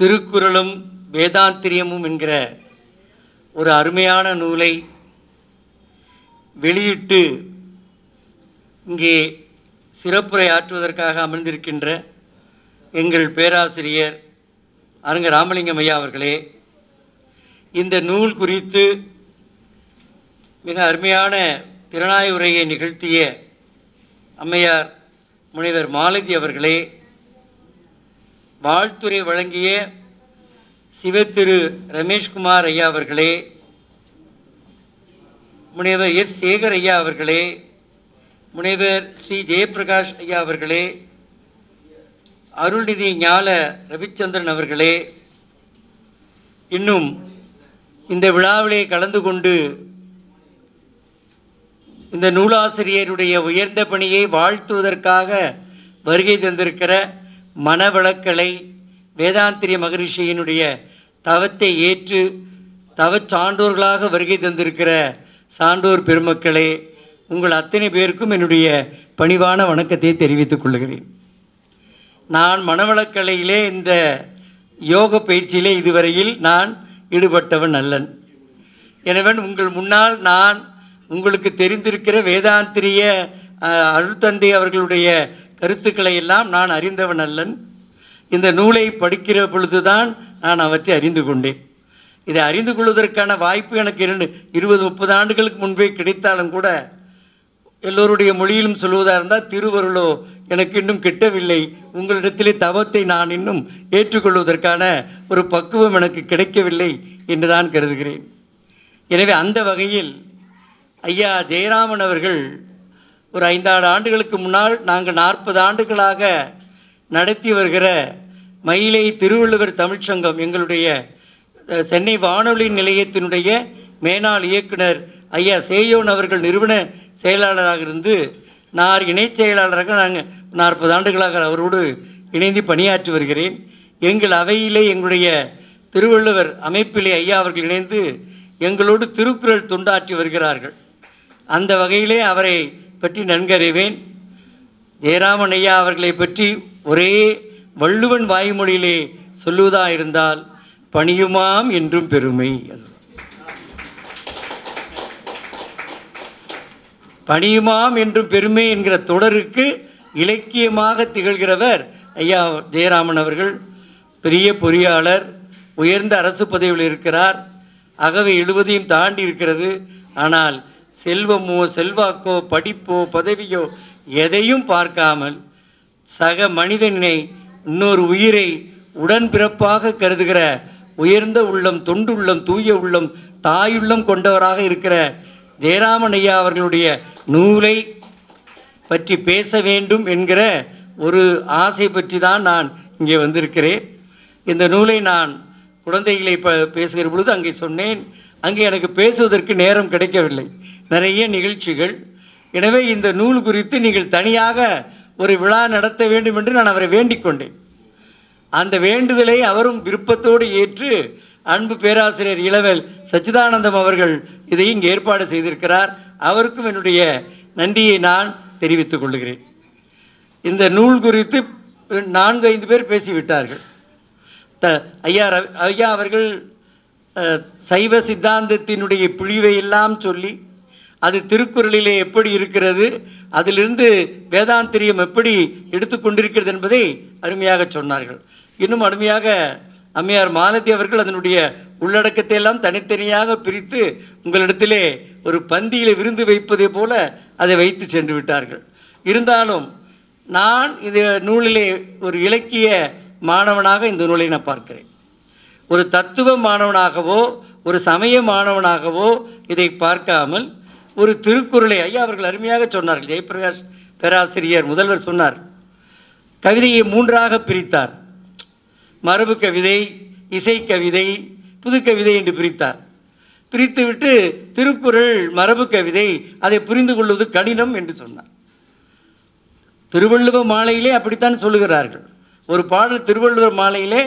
திருக்குறளும் வேதாந்திரியமும் என்கிற ஒரு அருமையான நூலை வெளியிட்டு இங்கே சிறப்புரை ஆற்றுவதற்காக அமர்ந்திருக்கின்ற எங்கள் பேராசிரியர் அறிஞர் ராமலிங்கம் ஐயா அவர்களே, இந்த நூல் குறித்து மிக அருமையான திறனாய் உரையை நிகழ்த்திய அம்மையார் முனைவர் மாலதி அவர்களே, வாழ்த்துரை வழங்கிய சிவத்திரு ரமேஷ்குமார் ஐயா அவர்களே, முனைவர் எஸ் சேகர் ஐயா அவர்களே, முனைவர் ஸ்ரீ ஜெயபிரகாஷ் ஐயா அவர்களே, அருள்நிதி ஞால ரவிச்சந்திரன் அவர்களே, இன்னும் இந்த விழாவிலே கலந்து கொண்டு இந்த நூலாசிரியருடைய உயர்ந்த பணியை வாழ்த்துவதற்காக வருகை தந்திருக்கிற மனவளக்கலை வேதாந்திரிய மகரிஷியினுடைய தவத்தை ஏற்று தவச் சான்றோர்களாக வருகை தந்திருக்கிற சான்றோர் பெருமக்களே, உங்கள் அத்தனை பேருக்கும் என்னுடைய பணிவான வணக்கத்தை தெரிவித்துக் கொள்கிறேன். நான் மனவளக்கலையிலே இந்த யோக பயிற்சியிலே இதுவரையில் நான் ஈடுபட்டவன் அல்லன். எனவே உங்கள் முன்னால் நான் உங்களுக்கு தெரிந்திருக்கிற வேதாந்திரிய அருட்தந்தை அவர்களுடைய கருத்துக்களை எல்லாம் நான் அறிந்தவன் அல்லன். இந்த நூலை படிக்கிற பொழுதுதான் நான் அவற்றை அறிந்து கொண்டேன். இதை அறிந்து கொள்வதற்கான வாய்ப்பு எனக்கு 20-30 ஆண்டுகளுக்கு முன்பே கிடைத்தாலும் கூட எல்லோருடைய மொழியிலும் சொல்வதாக இருந்தால் திருவருளோ எனக்கு இன்னும் கிட்டவில்லை, உங்களிடத்திலே தவத்தை நான் இன்னும் ஏற்றுக்கொள்வதற்கான ஒரு பக்குவம் எனக்கு கிடைக்கவில்லை என்று தான் கருதுகிறேன். எனவே அந்த வகையில் ஐயா ஜெயராமன் அவர்கள் ஒரு 5 ஆண்டுகளுக்கு முன்னால் நாங்கள் 40 ஆண்டுகளாக நடத்தி வருகிற மயிலை திருவள்ளுவர் தமிழ்ச்சங்கம் எங்களுடைய சென்னை வானொலி நிலையத்தினுடைய மேனாள் இயக்குனர் ஐயா சேயோன் அவர்கள் நிறுவன செயலாளராக இருந்து நான் இணைச் செயலாளராக நாங்கள் 40 ஆண்டுகளாக அவரோடு இணைந்து பணியாற்றி வருகிறேன். எங்கள் அவையிலே எங்களுடைய திருவள்ளுவர் அமைப்பிலே ஐயா அவர்கள் இணைந்து எங்களோடு திருக்குறள் தொண்டாற்றி வருகிறார்கள். அந்த வகையிலே அவரை பற்றி நன்கறிவேன். ஜெயராமன் ஐயா அவர்களை பற்றி ஒரே வள்ளுவன் வாய்மொழியிலே சொல்லுவதாக இருந்தால் பணியுமாம் என்றும் பெருமை. பணியுமாம் என்றும் பெருமை என்கிற தொடருக்கு இலக்கியமாக திகழ்கிறவர் ஐயா ஜெயராமன் அவர்கள். பெரிய பொறியாளர், உயர்ந்த அரசு பதவியில் இருக்கிறார். அகவை 70 தாண்டி இருக்கிறது. ஆனால் செல்வமோ செல்வாக்கோ படிப்போ பதவியோ எதையும் பார்க்காமல் சக மனிதனை இன்னொரு உயிரை உடன்பிறப்பாக கருதுகிற உயர்ந்த உள்ளம், தொண்டு உள்ளம், தூய உள்ளம், தாயுள்ளம் கொண்டவராக இருக்கிற ஜெயராமன் ஐயா அவர்களுடைய நூலை பற்றி பேச வேண்டும் என்கிற ஒரு ஆசை பற்றி தான் நான் இங்கே வந்திருக்கிறேன். இந்த நூலை நான் குழந்தைகளை பேசுகிற பொழுது அங்கே சொன்னேன். அங்கே எனக்கு பேசுவதற்கு நேரம் கிடைக்கவில்லை, நிறைய நிகழ்ச்சிகள். எனவே இந்த நூல் குறித்து நீங்கள் தனியாக ஒரு விழா நடத்த வேண்டும் என்று நான் அவரை வேண்டிக் கொண்டேன். அந்த வேண்டுதலை அவரும் விருப்பத்தோடு ஏற்று அன்பு பேராசிரியர் இளவேல் சச்சிதானந்தம் அவர்கள் இதை இங்கே ஏற்பாடு செய்திருக்கிறார். அவருக்கும் என்னுடைய நன்றியை நான் தெரிவித்துக் கொள்கிறேன். இந்த நூல் குறித்து 4-5 பேர் பேசிவிட்டார்கள். ஐயா அவர்கள் சைவ சித்தாந்தத்தினுடைய பிழிவை எல்லாம் சொல்லி அது திருக்குறளிலே எப்படி இருக்கிறது, அதிலிருந்து வேதாந்திரியம் எப்படி எடுத்துக்கொண்டிருக்கிறது என்பதை அருமையாக சொன்னார்கள். இன்னும் அருமையாக அம்மையார் மாலதி அவர்கள் அதனுடைய உள்ளடக்கத்தை எல்லாம் தனித்தனியாக பிரித்து உங்களிடத்திலே ஒரு பந்தியில் விருந்து வைப்பதை போல அதை வைத்து சென்று விட்டார்கள். இருந்தாலும் நான் இது நூலிலே ஒரு இலக்கிய மாணவனாக இந்த நூலை நான் பார்க்கிறேன். ஒரு தத்துவ மாணவனாகவோ ஒரு சமய மாணவனாகவோ இதை பார்க்காமல் ஒரு திருக்குறளை ஐயா அவர்கள் அருமையாக சொன்னார்கள். ஜெயபிரகாஷ் பேராசிரியர் முதல்வர் சொன்னார், கவிதையை 3ஆக பிரித்தார். மரபு கவிதை, இசைக்கவிதை, புதுக்கவிதை என்று பிரித்தார். பிரித்துவிட்டு திருக்குறள் மரபு கவிதை, அதை புரிந்து கொள்வது கடினம் என்று சொன்னார். திருவள்ளுவர் மாலையிலே அப்படித்தான் சொல்லுகிறார்கள். ஒரு பாடல் திருவள்ளுவர் மாலையிலே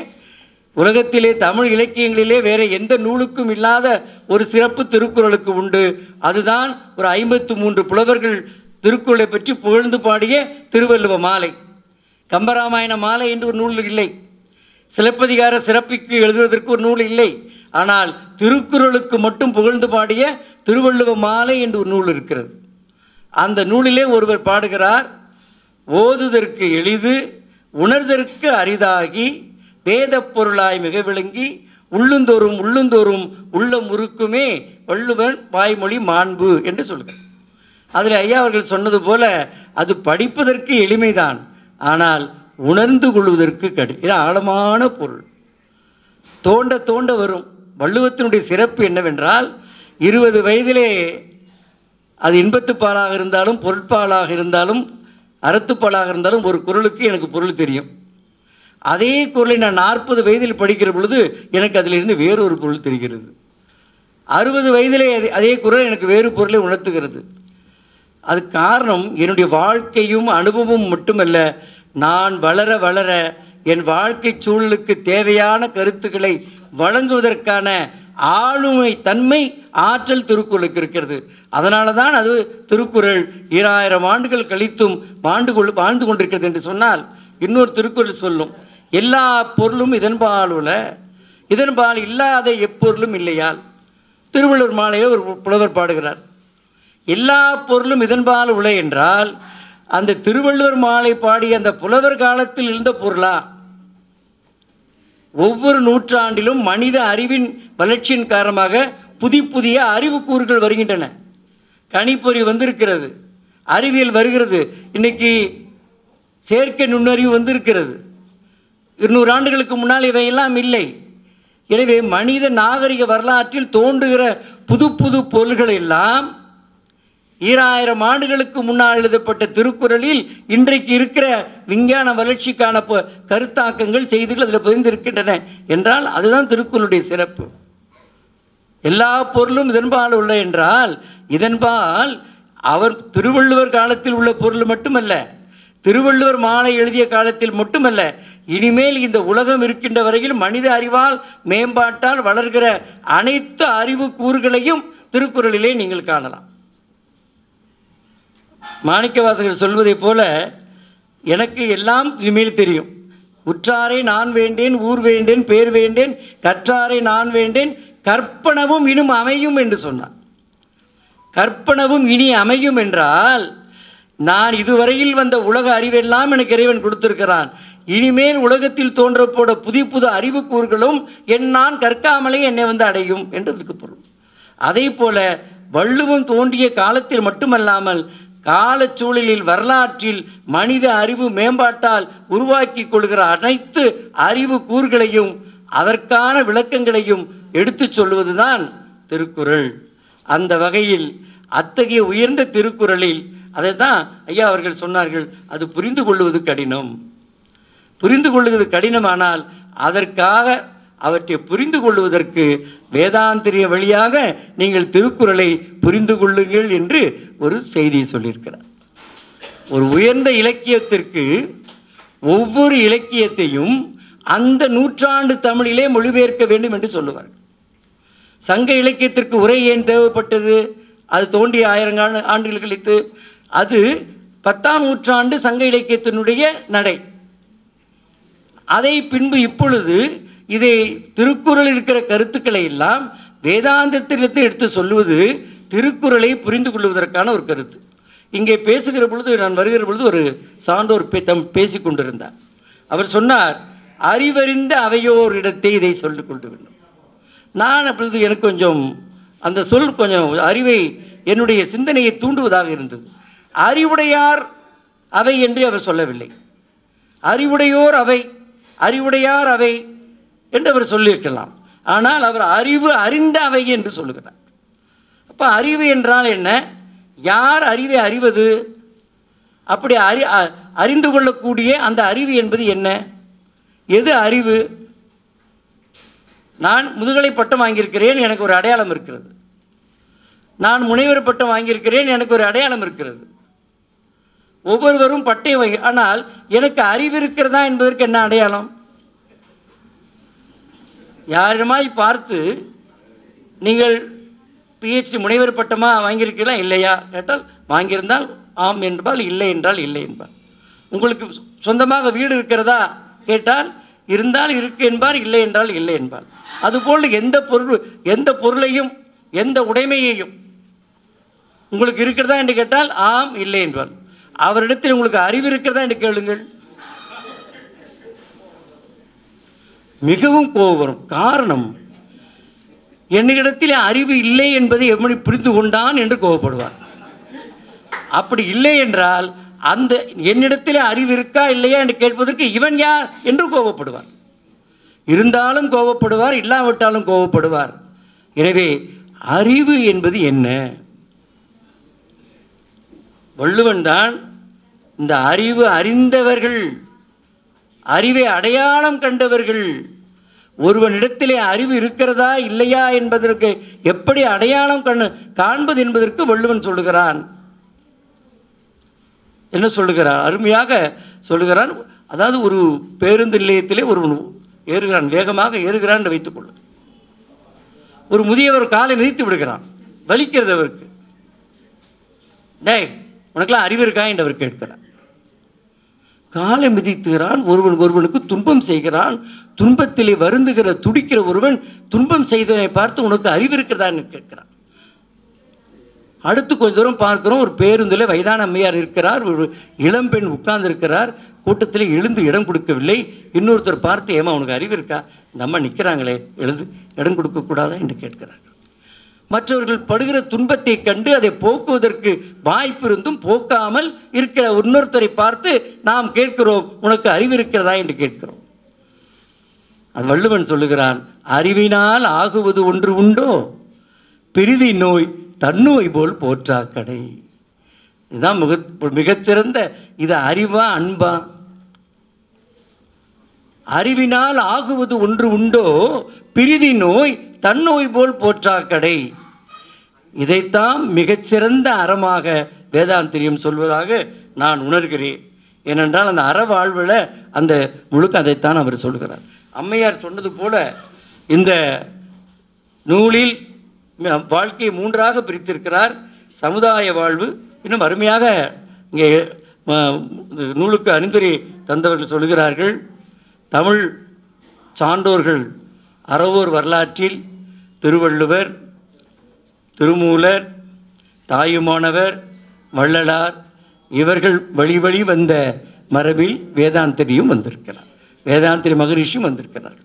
உலகத்திலே தமிழ் இலக்கியங்களிலே வேறு எந்த நூலுக்கும் இல்லாத ஒரு சிறப்பு திருக்குறளுக்கு உண்டு. அதுதான் ஒரு 53 புலவர்கள் திருக்குறளை பற்றி புகழ்ந்து பாடிய திருவள்ளுவர் மாலை. கம்பராமாயண மாலை என்று ஒரு நூல் இல்லை. சிலப்பதிகார சிறப்பிக்கு எழுதுவதற்கு ஒரு நூல் இல்லை. ஆனால் திருக்குறளுக்கு மட்டும் புகழ்ந்து பாடிய திருவள்ளுவ மாலை என்று ஒரு நூல் இருக்கிறது. அந்த நூலிலே ஒருவர் பாடுகிறார், ஓதுதற்கு எளிது உணர்தற்கு அரிதாகி வேத பொருளாய் மிக விளங்கி உள்ளுந்தோறும் உள்ளுந்தோறும் உள்ள முறுக்குமே வள்ளுவன் வாய்மொழி மாண்பு என்று சொல்கிறார். அதில் ஐயா அவர்கள் சொன்னது போல அது படிப்பதற்கு எளிமைதான், ஆனால் உணர்ந்து கொள்வதற்கு இது ஆழமான பொருள். தோண்ட தோண்ட வரும். வள்ளுவத்தினுடைய சிறப்பு என்னவென்றால் 20 வயதிலே அது இன்பத்துப்பாலாக இருந்தாலும் பொருட்பாலாக இருந்தாலும் அறத்துப்பாலாக இருந்தாலும் ஒரு குறளுக்கு எனக்கு பொருள் தெரியும். அதே குறளை நான் 40 வயதில் படிக்கிற பொழுது எனக்கு அதிலிருந்து வேறொரு பொருள் தெரிகிறது. 60 வயதிலே அதே குறள் எனக்கு வேறு பொருளை உணர்த்துகிறது. அது காரணம் என்னுடைய வாழ்க்கையும் அனுபவமும் மட்டுமல்ல, நான் வளர வளர என் வாழ்க்கை சூழலுக்கு தேவையான கருத்துக்களை வழங்குவதற்கான ஆளுமை தன்மை ஆற்றல் திருக்குறளுக்கு இருக்கிறது. அதனால தான் அது திருக்குறள் 2000 ஆண்டுகள் கழித்தும் வாழ்ந்து கொண்டிருக்கிறது என்று சொன்னால், இன்னொரு திருக்குறள் சொல்லும், எல்லா பொருளும் இதன்பால் உள்ள இதன்பால் இல்லாத எப்பொருளும் இல்லையால். திருவள்ளுவர் மாலையில் ஒரு புலவர் பாடுகிறார், எல்லா பொருளும் இதன்பால் உள்ள என்றால் அந்த திருவள்ளுவர் மாலை பாடிய அந்த புலவர் காலத்தில் இருந்த பொருளா? ஒவ்வொரு நூற்றாண்டிலும் மனித அறிவின் வளர்ச்சியின் காரணமாக புதிய அறிவுக்கூறுகள் வருகின்றன. கணிப்பொறி வந்திருக்கிறது, அறிவியல் வருகிறது, இன்னைக்கு செயற்கை நுண்ணறிவு வந்திருக்கிறது. 200 ஆண்டுகளுக்கு முன்னால் இவையெல்லாம் இல்லை. எனவே மனித நாகரிக வரலாற்றில் தோன்றுகிற புது பொருள்கள் எல்லாம் 2000 ஆண்டுகளுக்கு முன்னால் எழுதப்பட்ட திருக்குறளில் இன்றைக்கு இருக்கிற விஞ்ஞான வளர்ச்சிக்கான கருத்தாக்கங்கள் செய்திகள் அதில் பதிந்திருக்கின்றன என்றால் அதுதான் திருக்குறளுடைய சிறப்பு. எல்லா பொருளும் இதன்பால் உள்ள என்றால் இதன்பால் அவர் திருவள்ளுவர் காலத்தில் உள்ள பொருள் மட்டுமல்ல, திருவள்ளுவர் மாலை எழுதிய காலத்தில் மட்டுமல்ல, இனிமேல் இந்த உலகம் இருக்கின்ற வரையில் மனித அறிவால் மேம்பாட்டால் வளர்கிற அனைத்து அறிவு கூறுகளையும் திருக்குறளிலே நீங்கள் காணலாம். மாணிக்கவாசகர் சொல்வதைப் போல எனக்கு எல்லாம் இனிமேல் தெரியும். உற்றாரை நான் வேண்டேன், ஊர் வேண்டேன், பேர் வேண்டேன், கற்றாரை நான் வேண்டேன், கற்பனவும் இனும் அமையும் என்று சொன்னார். கற்பனவும் இனி அமையும் என்றால் நான் இதுவரையில் வந்த உலக அறிவெல்லாம் எனக்கு இறைவன் கொடுத்திருக்கிறான். இனிமேல் உலகத்தில் தோன்றப்போட புது அறிவுக்கூறுகளும் நான் கற்காமலே என்னை வந்து அடையும் என்றதுக்கு பொருள். அதே போல வள்ளுவம் தோன்றிய காலத்தில் மட்டுமல்லாமல் காலச்சூழலில் வரலாற்றில் மனித அறிவு மேம்பாட்டால் உருவாக்கி கொள்கிற அனைத்து அறிவு கூறுகளையும் அதற்கான விளக்கங்களையும் எடுத்து சொல்வதுதான் திருக்குறள். அந்த வகையில் அத்தகைய உயர்ந்த திருக்குறளில் அதை தான் ஐயா அவர்கள் சொன்னார்கள், அது புரிந்து கொள்வது கடினம். புரிந்து கொள்வது கடினமானால் அதற்காக அவற்றை புரிந்து கொள்வதற்கு வேதாந்திரிய வழியாக நீங்கள் திருக்குறளை புரிந்து கொள்ளுங்கள் என்று ஒரு செய்தியை சொல்லியிருக்கிறார். ஒரு உயர்ந்த இலக்கியத்திற்கு ஒவ்வொரு இலக்கியத்தையும் அந்த நூற்றாண்டு தமிழிலே மொழிபெயர்க்க வேண்டும் என்று சொல்லுவார்கள். சங்க இலக்கியத்திற்கு உரை ஏன் தேவைப்பட்டது? அது தோன்றிய 1000 ஆண்டுகள் கழித்து. அது 10ஆம் நூற்றாண்டு சங்க இலக்கியத்தினுடைய நடை. அதை பின்பு இப்பொழுது இதை திருக்குறள் இருக்கிற கருத்துக்களை எல்லாம் வேதாந்தத்திலிருந்து எடுத்து சொல்லுவது திருக்குறளை புரிந்து கொள்வதற்கான ஒரு கருத்து. இங்கே பேசுகிற பொழுது, நான் வருகிற பொழுது ஒரு சான்றோர் பேசி கொண்டிருந்தார். அவர் சொன்னார், அறிவறிந்த அவையோர் இடத்தை இதை சொல்லிக் கொண்டு வேண்டும். நான் அப்பொழுது எனக்கு கொஞ்சம் அந்த சொல் கொஞ்சம் அறிவை என்னுடைய சிந்தனையை தூண்டுவதாக இருந்தது. அறிவுடையார் அவை என்று அவர் சொல்லவில்லை, அறிவுடையோர் அவை, அறிவுடையார் அவை என்று அவர் சொல்லியிருக்கலாம். ஆனால் அவர் அறிவு அறிந்த அவை என்று சொல்லுகிறார். அப்போ அறிவு என்றால் என்ன? யார் அறிவை அறிவது? அப்படி அறிந்து கொள்ளக்கூடிய அந்த அறிவு என்பது என்ன? எது அறிவு? நான் முதுகலை பட்டம் வாங்கியிருக்கிறேன், எனக்கு ஒரு அடையாளம் இருக்கிறது. நான் முனைவர் பட்டம் வாங்கியிருக்கிறேன், எனக்கு ஒரு அடையாளம் இருக்கிறது. ஒவ்வொருவரும் பட்டை வாங்கி, ஆனால் எனக்கு அறிவு இருக்கிறதா என்பதற்கு என்ன அடையாளம்? யாருமாய் பார்த்து நீங்கள் பிஹெச்டி முனைவர் பட்டமாக வாங்கியிருக்கலாம் இல்லையா கேட்டால், வாங்கியிருந்தால் ஆம் என்பால், இல்லை என்றால் இல்லை என்பால். உங்களுக்கு சொந்தமாக வீடு இருக்கிறதா கேட்டால், இருந்தால் இருக்கு என்பார், இல்லை என்றால் இல்லை என்பார். அதுபோல் எந்த பொருளையும் எந்த உடைமையையும் உங்களுக்கு இருக்கிறதா என்று கேட்டால் ஆம் இல்லை என்பார். அவரிடத்தில் உங்களுக்கு அறிவு இருக்கிறதா என்று கேளுங்கள், மிகவும் கோபம் வரும். காரணம், என்னிடத்தில் அறிவு இல்லை என்பதை எப்படி புரிந்து கொண்டான் என்று கோபப்படுவார். அப்படி இல்லை என்றால் அந்த என்னிடத்தில் அறிவு இருக்கா இல்லையா என்று கேட்பதற்கு இவன் யார் என்று கோபப்படுவார். இருந்தாலும் கோபப்படுவார், இல்லாவிட்டாலும் கோபப்படுவார். எனவே அறிவு என்பது என்ன? வள்ளுவன் தான் இந்த அறிவு அறிந்தவர்கள், அறிவை அடையாளம் கண்டவர்கள், ஒருவனிடத்திலே அறிவு இருக்கிறதா இல்லையா என்பதற்கு எப்படி அடையாளம் காண்பது என்பதற்கு வள்ளுவன் சொல்லுகிறான். என்ன சொல்லுகிறான்? அருமையாக சொல்லுகிறான். அதாவது ஒரு பேருந்து நிலையத்திலே ஒருவன் ஏறுகிறான், வேகமாக ஏறுகிறான் என்று வைத்துக்கொள்ளு. ஒரு முதியவர் காலை மிதித்து விடுகிறான், வலிக்கிறது அவருக்கு. டேய், உனக்கெல்லாம் அறிவு இருக்கா என்று அவர் கேட்கிறார். காலை மிதித்துகிறான், ஒருவனுக்கு துன்பம் செய்கிறான். துன்பத்திலே வருந்துகிற துடிக்கிற ஒருவன் துன்பம் செய்தவனை பார்த்து உனக்கு அறிவு இருக்கிறதா என்று கேட்கிறான். அடுத்து கொஞ்ச தூரம் பார்க்கிறோம், ஒரு பேருந்தில் வயதான அம்மையார் இருக்கிறார், ஒரு இளம்பெண் உட்கார்ந்து இருக்கிறார். கூட்டத்தில் எழுந்து இடம் கொடுக்கவில்லை. இன்னொருத்தர் பார்த்து, ஏமா உனக்கு அறிவு இருக்கா, இந்த அம்மா நிற்கிறாங்களே, எழுந்து இடம் கொடுக்கக்கூடாதா என்று கேட்கிறார்கள். மற்றவர்கள் படுகிற துன்பத்தை கண்டு அதை போக்குவதற்கு வாய்ப்பு இருந்தும் போக்காமல் இருக்கிற இன்னொருத்தரை பார்த்து நாம் கேட்கிறோம், உனக்கு அறிவு இருக்கிறதா என்று கேட்கிறோம். அது வள்ளுவன் சொல்லுகிறான், அறிவினால் ஆகுவது ஒன்று உண்டோ, பிரிதி நோய் தன்னோய் போல் போற்றா கடை. இதுதான் மிகச்சிறந்த, இது அறிவா அன்பா? அறிவினால் ஆகுவது ஒன்று உண்டோ, பிரிதி நோய் தன்னோய் போல் போற்றா கடை. இதைத்தான் மிகச்சிறந்த அறமாக வேதாந்திரியம் சொல்வதாக நான் உணர்கிறேன். ஏனென்றால் அந்த அற வாழ்வில் அந்த முழுக்க அதைத்தான் அவர் சொல்கிறார். அம்மையார் சொன்னது போல இந்த நூலில் வாழ்க்கையை 3ஆக பிரித்திருக்கிறார். சமுதாய வாழ்வு, இன்னும் அருமையாக இங்கே நூலுக்கு அணிந்துரை தந்தவர்கள் சொல்கிறார்கள், தமிழ் சான்றோர்கள் அறவோர் வரலாற்றில் திருவள்ளுவர், திருமூலர், தாயுமானவர், வள்ளலார் இவர்கள் வழி வந்த மரபில் வேதாந்திரியும் வந்திருக்கிறார், வேதாந்திரி மகரிஷியும் வந்திருக்கிறார்.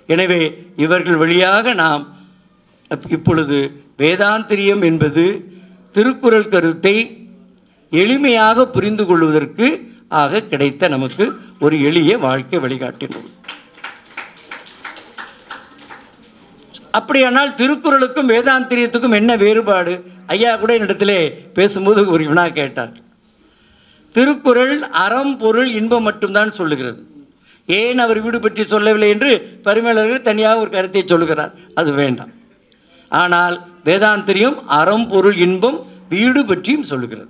எனவே இவர்கள் வழியாக நாம் இப்பொழுது வேதாந்திரியம் என்பது திருக்குறள் கருத்தை எளிமையாக புரிந்து கொள்வதற்கு ஆக கிடைத்த நமக்கு ஒரு எளிய வாழ்க்கை வழிகாட்டி நூல். அப்படியானால் திருக்குறளுக்கும் வேதாந்திரியத்துக்கும் என்ன வேறுபாடு? ஐயா கூட என்னிடத்திலே பேசும்போது ஒரு வினா கேட்டார். திருக்குறள் அறம் பொருள் இன்பம் மட்டும்தான் சொல்லுகிறது, ஏன் அவர் வீடு பற்றி சொல்லவில்லை என்று பரிமேலழகர் தனியாக ஒரு கருத்தை சொல்லுகிறார். அது வேண்டாம். ஆனால் வேதாந்திரியம் அறம் பொருள் இன்பம் வீடு பற்றியும் சொல்லுகிறது,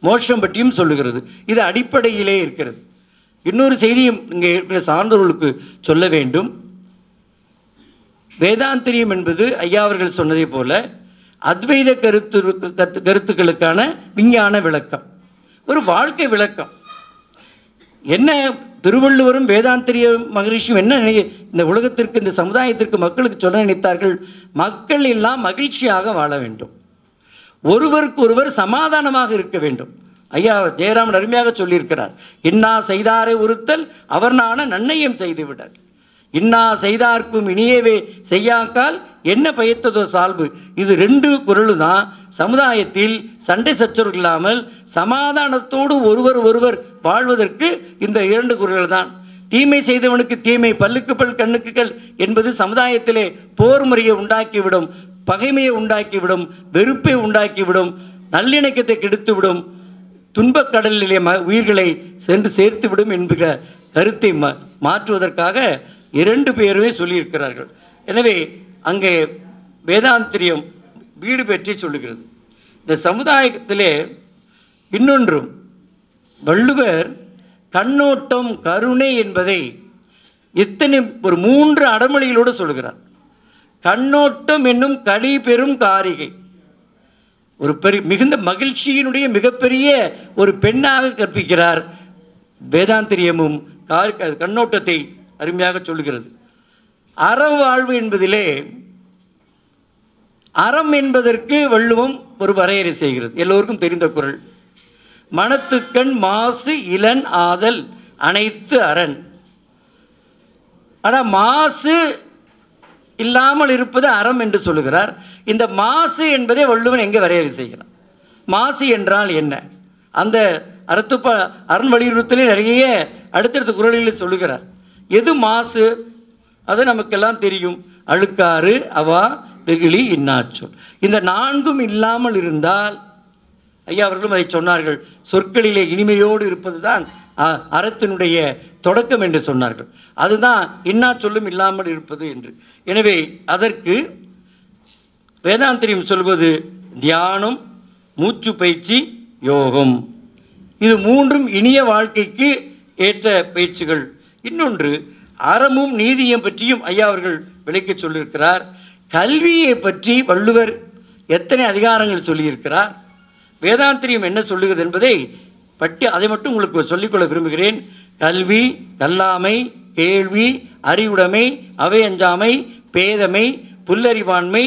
மோட்சம் பற்றியும் சொல்லுகிறது. இது அடிப்படையிலே இருக்கிறது. இன்னொரு செய்தியும் இங்கே இருக்கிற சான்றோர்களுக்கு சொல்ல வேண்டும். வேதாந்திரியம் என்பது ஐயா அவர்கள் சொன்னதை போல அத்வைத கருத்துக்களுக்கான விஞ்ஞான விளக்கம், ஒரு வாழ்க்கை விளக்கம். என்ன திருவள்ளுவரும் வேதாந்திரிய மகரிஷியும் என்ன இந்த உலகத்திற்கு, இந்த சமுதாயத்திற்கு, மக்களுக்கு சொல்ல நினைத்தார்கள்? மக்கள் எல்லாம் மகிழ்ச்சியாக வாழ வேண்டும், ஒருவருக்கு ஒருவர் சமாதானமாக இருக்க வேண்டும். ஐயா ஜெயராமன் அருமையாக சொல்லியிருக்கிறார், இன்னா செய்தாரை ஒருத்தல் அவர் நான நன்னயம் செய்துவிடார், இன்னா செய்தார்க்கும் இனியவே செய்யாக்கால் என்ன பயத்ததோ சால்பு. இது 2 குறள் தான் சமுதாயத்தில் சண்டை சச்சரவு இல்லாமல் சமாதானத்தோடு ஒருவர் வாழ்வதற்கு இந்த 2 குறள் தான். தீமை செய்தவனுக்கு தீமை, பல்லுக்கு பல் கண்ணுக்கு கல் என்பது சமுதாயத்திலே போர் முறையை உண்டாக்கிவிடும், பகைமையை உண்டாக்கிவிடும், வெறுப்பை உண்டாக்கிவிடும், நல்லிணக்கத்தை கெடுத்துவிடும், துன்பக்கடலிலே உயிர்களை சென்று சேர்த்துவிடும் என்கிற கருத்தை மாற்றுவதற்காக 2 பேருமே சொல்லியிருக்கிறார்கள். எனவே அங்கே வேதாந்திரியம் வீடு பற்றி சொல்லுகிறது. இந்த சமுதாயத்திலே இன்னொன்றும் வள்ளுவர் கண்ணோட்டம் கருணை என்பதை இத்தனை ஒரு 3 அடமொழிகளோடு சொல்கிறார். கண்ணோட்டம் என்னும் களி பெரும் காரிகை, ஒரு மிகுந்த மகிழ்ச்சியினுடைய மிகப்பெரிய ஒரு பெண்ணாக கற்பிக்கிறார் வேதாந்திரியமும் கண்ணோட்டத்தை அருமையாக சொல்லுகிறது. அறம் வாழ்வு என்பதிலே அறம் என்பதற்கு வள்ளுவம் ஒரு வரையறை செய்கிறது. எல்லோருக்கும் தெரிந்த குறள், மனத்துக்கண் மாசு இலன் ஆதல் அனைத்து அரண். ஆனால் மாசு இல்லாமல் இருப்பது அறம் என்று சொல்லுகிறார். இந்த மாசு என்பதை வள்ளுவன் எங்கே வரையறை செய்கிறான்? மாசு என்றால் என்ன? அந்த அரண் வலியுறுத்தலில் நிறைய அடுத்தடுத்த குறளில் சொல்லுகிறார். எது மாசு? அது நமக்கெல்லாம் தெரியும். அழுக்காறு, அவா, வெகுளி, இன்னாச்சொல். இந்த நான்கும் இல்லாமல் இருந்தால், ஐயா அவர்களும் அதை சொன்னார்கள், சொற்களிலே இனிமையோடு இருப்பது தான் அறத்தினுடைய தொடக்கம் என்று சொன்னார்கள். அதுதான் இன்னாச்சொல்லும் இல்லாமல் இருப்பது என்று. எனவே அதற்கு வேதாந்திரியம் சொல்வது தியானம், மூச்சு பயிற்சி, யோகம். இது மூன்றும் இனிய வாழ்க்கைக்கு ஏற்ற பயிற்சிகள். இன்னொன்று, அறமும் நீதியும் பற்றியும் ஐயா அவர்கள் விளக்க சொல்லியிருக்கிறார். கல்வியை பற்றி வள்ளுவர் எத்தனை அதிகாரங்கள் சொல்லியிருக்கிறார், வேதாந்திரியம் என்ன சொல்லுகிறது என்பதை பற்றி அதை மட்டும் உங்களுக்கு சொல்லிக்கொள்ள விரும்புகிறேன். கல்வி, கல்லாமை, கேள்வி, அறிவுடைமை, அவை அஞ்சாமை, பேதமை, புல்லறிவாண்மை,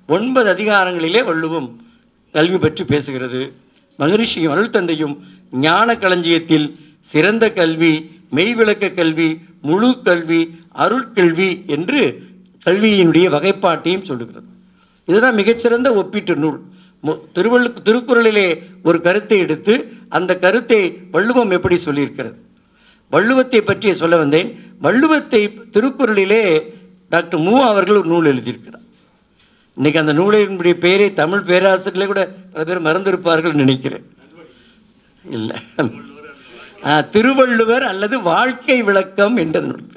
9 அதிகாரங்களிலே வள்ளுவம் கல்வி பற்றி பேசுகிறது. மகரிஷியும் அருள் தந்தையும் ஞான களஞ்சியத்தில் சிறந்த கல்வி, மெய்விளக்க கல்வி, முழு கல்வி, அருட்கல்வி என்று கல்வியினுடைய வகைப்பாட்டையும் சொல்லுகிறது. இதுதான் மிகச்சிறந்த ஒப்பீட்டு நூல். திருக்குறளிலே ஒரு கருத்தை எடுத்து அந்த கருத்தை வள்ளுவம் எப்படி சொல்லியிருக்கிறது, வள்ளுவத்தை பற்றி சொல்ல வந்தேன். வள்ளுவத்தை திருக்குறளிலே டாக்டர் மு அவர்கள் ஒரு நூல் எழுதியிருக்கிறார். இன்றைக்கி அந்த நூலினுடைய பெயரை தமிழ் பேராசிரியர்களே கூட பல பேர் மறந்திருப்பார்கள் நினைக்கிறேன். இல்லை, திருவள்ளுவர் அல்லது வாழ்க்கை விளக்கம் என்ற நூல்.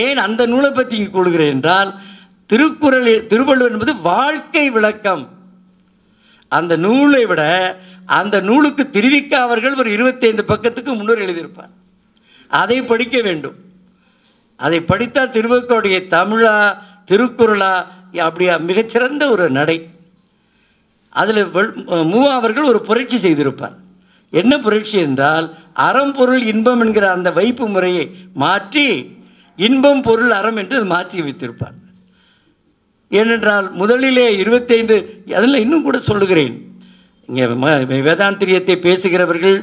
ஏன் அந்த நூலை பற்றி இங்கே கூறுகிறேன் என்றால், திருவள்ளுவர் என்பது வாழ்க்கை விளக்கம். அந்த நூலை விட அந்த நூலுக்கு திருவிக்க அவர்கள் ஒரு 25 பக்கத்துக்கு முன்னோர் எழுதியிருப்பார். அதை படிக்க வேண்டும். அதை படித்தால் திருவள்ளுவருடைய தமிழா திருக்குறளா அப்படியா மிகச்சிறந்த ஒரு நடை. அதில் மூவா அவர்கள் ஒரு புரட்சி செய்திருப்பார். என்ன புரட்சி என்றால், அறம் பொருள் இன்பம் என்கிற அந்த வைப்பு முறையை மாற்றி இன்பம் பொருள் அறம் என்று மாற்றி வைத்திருப்பார். ஏனென்றால் முதலிலே 25 அதில் இன்னும் கூட சொல்லுகிறேன், இங்கே வேதாந்திரியத்தை பேசுகிறவர்கள்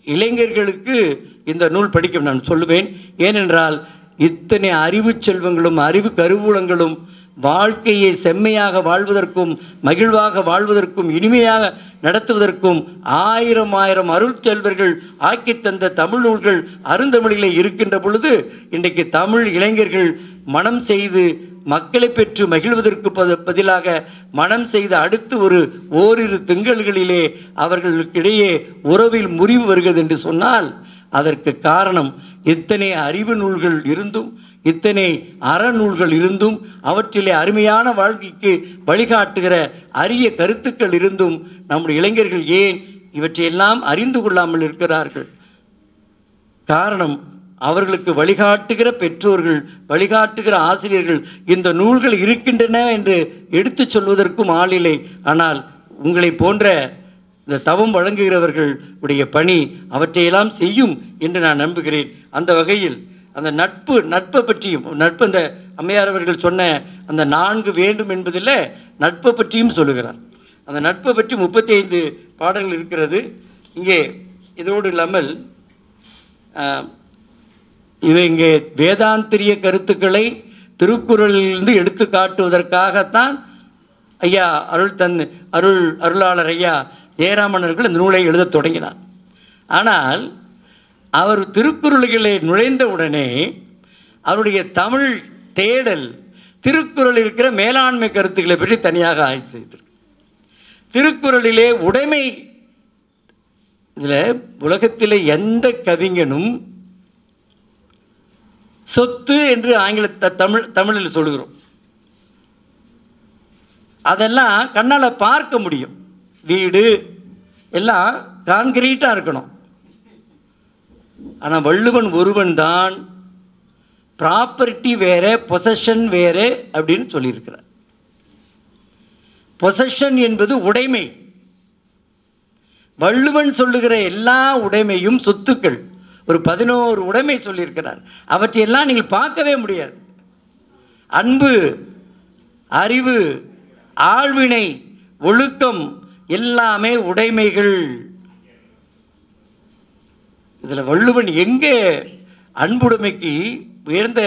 இளைஞர்களுக்கு இந்த நூல் படிக்க நான் சொல்லுவேன். ஏனென்றால் இத்தனை அறிவு செல்வங்களும் அறிவு கருவூலங்களும் வாழ்க்கையை செம்மையாக வாழ்வதற்கும் மகிழ்வாக வாழ்வதற்கும் இனிமையாக நடத்துவதற்கும் ஆயிரம் அருட்செல்வர்கள் ஆக்கி தந்த தமிழ் நூல்கள் அருந்தமிழிலே இருக்கின்ற பொழுது, இன்றைக்கு தமிழ் இளைஞர்கள் மனம் செய்து மக்களை பெற்று மகிழ்வதற்கு பதிலாக மனம் செய்து அடுத்து ஓரிரு திங்கள்களிலே அவர்களுக்கிடையே உறவில் முறிவு வருகிறது என்று சொன்னால், அதற்கு காரணம் இத்தனை அறிவு நூல்கள் இருந்தும் இத்தனை அறநூல்கள் இருந்தும் அவற்றிலே அருமையான வாழ்க்கைக்கு வழிகாட்டுகிற அரிய கருத்துக்கள் இருந்தும் நம்முடைய இளைஞர்கள் ஏன் இவற்றையெல்லாம் அறிந்து கொள்ளாமல் இருக்கிறார்கள்? காரணம், அவர்களுக்கு வழிகாட்டுகிற பெற்றோர்கள், வழிகாட்டுகிற ஆசிரியர்கள் இந்த நூல்கள் இருக்கின்றன என்று எடுத்து சொல்வதற்கும் ஆளில்லை. ஆனால் உங்களை போன்ற இந்த தவம் வழங்குகிறவர்கள் உடைய பணி அவற்றையெல்லாம் செய்யும் என்று நான் நம்புகிறேன். அந்த வகையில் அந்த நட்பை பற்றியும் அந்த அம்மையார் அவர்கள் சொன்ன அந்த 4 வேண்டும் என்பதில் நட்பை பற்றியும் சொல்லுகிறார். அந்த நட்பை பற்றி 35 பாடல்கள் இருக்கிறது. இங்கே இதோடு இல்லாமல் இங்கே வேதாந்திரிய கருத்துக்களை திருக்குறளிலிருந்து எடுத்து காட்டுவதற்காகத்தான் ஐயா அருளாளர் ஐயா ஜெயராமன் அவர்கள் இந்த நூலை எழுத தொடங்கினார். ஆனால் அவர் திருக்குறள்களை நுழைந்த உடனே அவருடைய தமிழ் தேடல் திருக்குறள் இருக்கிற மேலாண்மை கருத்துக்களை பற்றி தனியாக ஆய்வு செய்திருக்கு. திருக்குறளிலே உடைமை, இதில் உலகத்தில் எந்த கவிஞனும் சொத்து என்று தமிழில் சொல்கிறோம். அதெல்லாம் கண்ணால் பார்க்க முடியும். வீடு எல்லாம் கான்கிரீட்டாக இருக்கணும். ஆனால் வள்ளுவன் ஒருவன் தான் ப்ராப்பர்ட்டி வேறு பொசஷன் வேறு அப்படின்னு சொல்லியிருக்கிறார். பொசஷன் என்பது உடைமை. வள்ளுவன் சொல்லுகிற எல்லா உடைமையும் சொத்துக்கள். ஒரு 11 உடைமை சொல்லியிருக்கிறார். அவற்றையெல்லாம் நீங்கள் பார்க்கவே முடியாது. அன்பு, அறிவு, ஆழ்வினை, ஒழுக்கம் எல்லாமே உடைமைகள். இதில் வள்ளுவன் எங்கே அன்புடைமைக்கு உயர்ந்த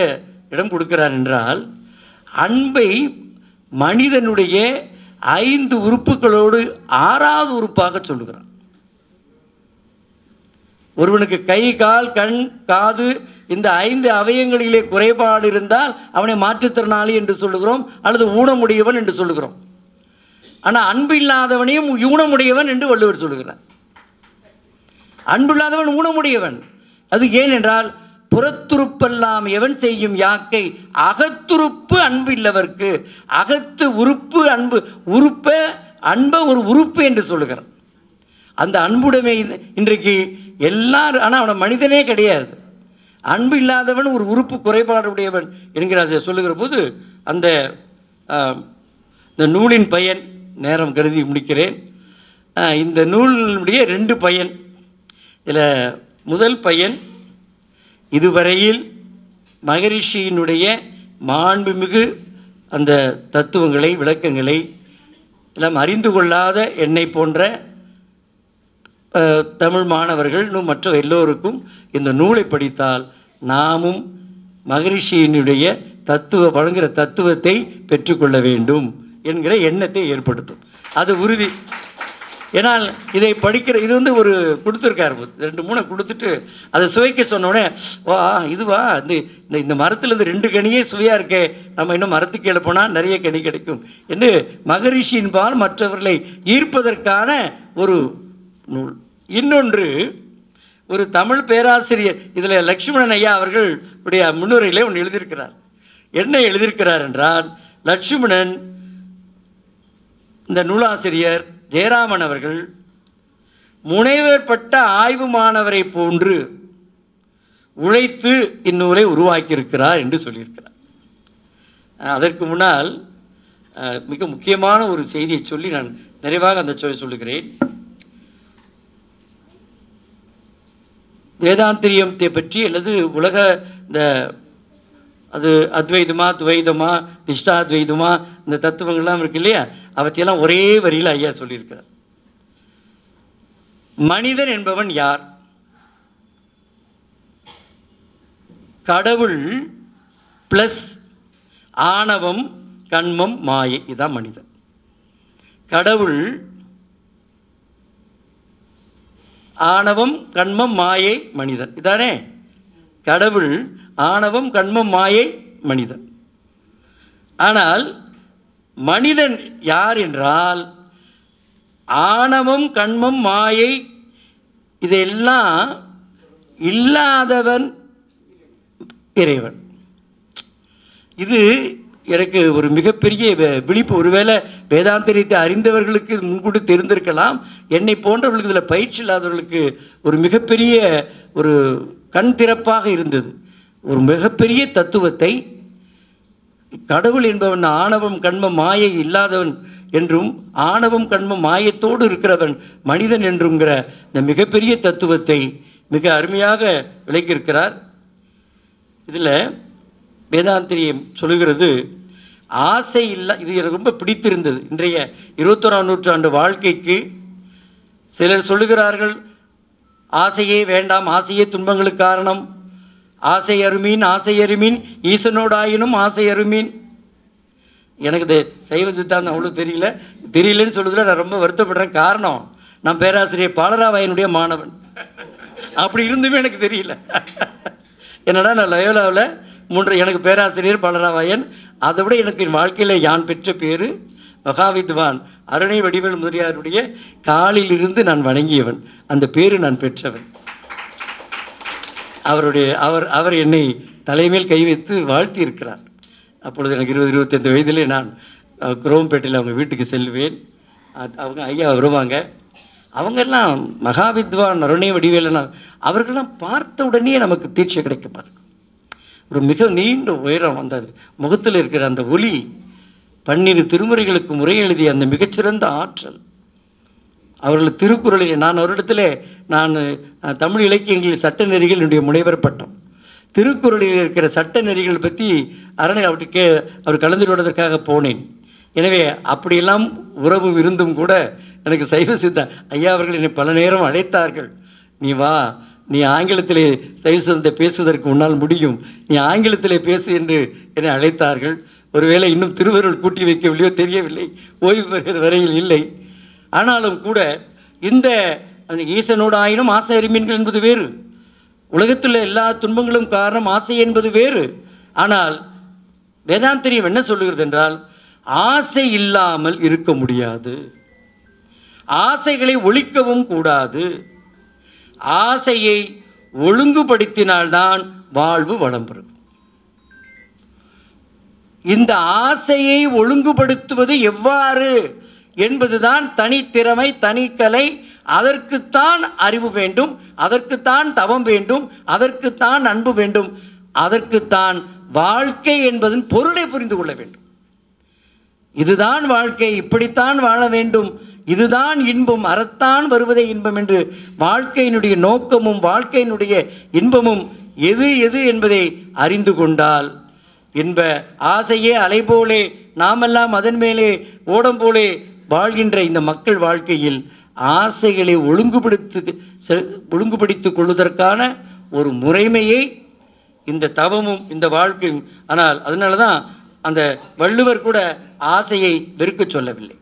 இடம் கொடுக்கிறார் என்றால், அன்பை மனிதனுடைய 5 உறுப்புகளோடு 6வது உறுப்பாக சொல்லுகிறான். ஒருவனுக்கு கை, கால், கண், காது இந்த 5 அவயங்களிலே குறைபாடு இருந்தால் அவனை மாற்றுத்திறனாளி என்று சொல்லுகிறோம், அல்லது ஊனமுடையவன் என்று சொல்லுகிறோம். ஆனால் அன்பு இல்லாதவனையும் ஊனமுடையவன் என்று வள்ளுவர் சொல்லுகிறார். அன்பு இல்லாதவன் ஊனமுடையவன். அது ஏனென்றால், புறத்துறுப்பெல்லாம் எவன் செய்யும் யாக்கை அகத்துறுப்பு அன்பு இல்லவர்க்கு. அகத்து உறுப்பு அன்பு, உறுப்ப அன்பை ஒரு உறுப்பு என்று சொல்லுகிறான். அந்த அன்புடைமை இன்றைக்கு எல்லாரும், ஆனால் அவனை மனிதனே கிடையாது. அன்பு இல்லாதவன் ஒரு உறுப்பு குறைபாடுடையவன் என்கிறத சொல்லுகிற போது, அந்த நூலின் பயன், நேரம் கருதி முடிக்கிறேன். இந்த நூலினுடைய 2 பயன். இதில் முதல் பயன், இதுவரையில் மகரிஷியினுடைய மாண்புமிகு அந்த தத்துவங்களை, விளக்கங்களை எல்லாம் அறிந்து கொள்ளாத என்னை போன்ற தமிழ் மாணவர்கள் இன்னும் மற்ற எல்லோருக்கும் இந்த நூலை படித்தால் நாமும் மகரிஷியினுடைய வழங்குகிற தத்துவத்தை பெற்றுக்கொள்ள வேண்டும் என்கிற எண்ணத்தை ஏற்படுத்தும். அது உறுதி. ஏன்னால் இதை படிக்கிற, இது ஒரு கொடுத்துருக்காரு, 2-3 கொடுத்துட்டு அதை சுவைக்க சொன்னோடனே, வா இதுவா இந்த மரத்தில் இந்த 2 கனியே சுவையாக இருக்கே, நம்ம இன்னும் மரத்துக்கு கீழே போனால் நிறைய கனி கிடைக்கும் என்று மகரிஷியின்பால் மற்றவர்களை ஈர்ப்பதற்கான ஒரு நூல். இன்னொன்று, ஒரு தமிழ் பேராசிரியர், இதில் லட்சுமணன் ஐயா அவர்கள் உடைய முன்னுரையிலே ஒன்று எழுதியிருக்கிறார். என்ன எழுதியிருக்கிறார் என்றால், லட்சுமணன் இந்த நூலாசிரியர் ஜெயராமன் அவர்கள் முனைவர் பட்ட ஆய்வு மாணவரை போன்று உழைத்து இந்நூலை உருவாக்கியிருக்கிறார் என்று சொல்லியிருக்கிறார். அதற்கு முன்னால் மிக முக்கியமான ஒரு செய்தியை சொல்லி நான் நிறைவாக அந்த சொல்லுகிறேன். வேதாந்திரியத்தை பற்றி, அல்லது உலக இந்த அது அத்வைதமா, துவைதமா, விசிஷ்டாத்வைதமா, இந்த தத்துவங்கள்லாம் இருக்கு இல்லையா, அவற்றையெல்லாம் ஒரே வரியில் ஐயா சொல்லியிருக்கிறார். மனிதன் என்பவன் யார்? கடவுள் ப்ளஸ் ஆணவம், கண்மம், மாயை, இதுதான் மனிதன். கடவுள், ஆணவம், கண்மம், மாயை, மனிதன். இதானே கடவுள், ஆணவம், கண்மம், மாயை, மனிதன். ஆனால் மனிதன் யார் என்றால், ஆணவம், கண்மம், மாயை இதெல்லாம் இல்லாதவன் இறைவன். இது எனக்கு ஒரு மிகப்பெரிய விழிப்பு. ஒருவேளை வேதாந்திரியத்தை அறிந்தவர்களுக்கு முன்கூட்டி தெரிந்திருக்கலாம். என்னை போன்றவர்களுக்கு, இதில் பயிற்சி இல்லாதவர்களுக்கு ஒரு மிகப்பெரிய ஒரு கண் திறப்பாக இருந்தது. ஒரு மிகப்பெரிய தத்துவத்தை, கடவுள் என்பவன் ஆணவம், கண்மம், மாயை இல்லாதவன் என்றும், ஆணவம், கண்மம், மாயத்தோடு இருக்கிறவன் மனிதன் என்றுங்கிற இந்த மிகப்பெரிய தத்துவத்தை மிக அருமையாக விளக்கியிருக்கிறார். இதில் வேதாந்திரியம் சொல்லுகிறது, ஆசை இல்லை. இது எனக்கு ரொம்ப பிடித்திருந்தது. இன்றைய 21ஆம் நூற்றாண்டு வாழ்க்கைக்கு சிலர் சொல்லுகிறார்கள், ஆசையே வேண்டாம், ஆசையே துன்பங்களுக்கு காரணம், ஆசை அருமீன், ஆசை அருமீன், ஈசனோடாயினும் ஆசை அருமீன். எனக்கு இது சைவ சித்தாந்தம் அவ்வளோ தெரியலன்னு சொல்லுறதுல நான் ரொம்ப வருத்தப்படுறேன். காரணம், நான் பேராசிரியர் பாலராவாயனுடைய மாணவன். அப்படி இருந்துமே எனக்கு தெரியல. என்னடா, நான் லயோலாவில் எனக்கு பேராசிரியர் பாலராவாயன். அதை விட எனக்கு என் வாழ்க்கையில் யான் பெற்ற பேர் மகாவித்வான் அருணை வடிவேல் முதலியாருடைய காலிலிருந்து நான் வணங்கியவன். அந்த பேரு நான் பெற்றவன். அவர் என்னை தலைமையில் கை வைத்து வாழ்த்தி இருக்கிறார். அப்பொழுது எனக்கு 20-25 வயதிலே நான் குரோம்பேட்டையில் அவங்க வீட்டுக்கு செல்வேன். அவங்க ஐயா வருவாங்க. அவங்கெல்லாம் மகாவித்வான் அருணை வடிவேலனா, அவர்களெல்லாம் பார்த்த உடனே நமக்கு தீட்சை கிடைக்கப்பார். ஒரு மிக நீண்ட உயரம், அந்த முகத்தில் இருக்கிற அந்த ஒளி, 12 திருமுறைகளுக்கு முறை எழுதிய அந்த மிகச்சிறந்த ஆற்றல், அவர்கள் திருக்குறளில் நான் ஒரு இடத்துல நான் தமிழ் இலக்கியங்களில் சட்ட நெறிகள் என்னுடைய முனைவர் பட்டம். திருக்குறளில் இருக்கிற சட்ட நெறிகள் பற்றி அவர்கிட்ட அவர் கலந்துரையாடுவதற்காக போனேன். எனவே அப்படியெல்லாம் உறவு இருந்தும் கூட எனக்கு சைவ சித்தாந்தம் ஐயா அவர்கள் என்னை பல நேரம் அழைத்தார்கள். நீ வா, நீ ஆங்கிலத்திலே சைவ சித்தாந்தத்தை பேசுவதற்கு உன்னால் முடியும், நீ ஆங்கிலத்திலே பேசு என்று என்னை அழைத்தார்கள். ஒருவேளை இன்னும் திருவருள் கூட்டி வைக்கவில்லையோ தெரியவில்லை, ஓய்வு பெறுகிற வரையில் இல்லை. ஆனாலும் கூட இந்த ஈசனோடு ஆயினும் ஆசை அறிமீன்கள் என்பது வேறு, உலகத்தில் எல்லா துன்பங்களும் காரணம் ஆசை என்பது வேறு. ஆனால் வேதாந்திரியம் என்ன சொல்லுகிறது என்றால், ஆசை இல்லாமல் இருக்க முடியாது, ஆசைகளை ஒழிக்கவும் கூடாது, ஆசையை ஒழுங்குபடுத்தினால்தான் வாழ்வு வளம் பெறும். இந்த ஆசையை ஒழுங்குபடுத்துவது எவ்வாறு என்பதுதான் தனித்திறமை, தனிக்கலை. அதற்குத்தான் அறிவு வேண்டும், அதற்குத்தான் தவம் வேண்டும், அதற்குத்தான் அன்பு வேண்டும், அதற்குத்தான் வாழ்க்கை என்பதன் பொருளை புரிந்து கொள்ள வேண்டும். இதுதான் வாழ்க்கை, இப்படித்தான் வாழ வேண்டும், இதுதான் இன்பம், அறத்தான் வருவதே இன்பம் என்று வாழ்க்கையினுடைய நோக்கமும் வாழ்க்கையினுடைய இன்பமும் எது எது என்பதை அறிந்து கொண்டால், இன்ப ஆசையே அலை போலே நாமெல்லாம் அதன் மேலே ஓடம் போலே வாழ்கின்ற இந்த மக்கள் வாழ்க்கையில் ஆசைகளை ஒழுங்குபடுத்திக் கொள்வதற்கான ஒரு முறைமையை இந்த தவமும் இந்த வாழ்க்கையும். ஆனால் அதனால தான் அந்த வள்ளுவர் கூட ஆசையை வெறுக்க சொல்லவில்லை,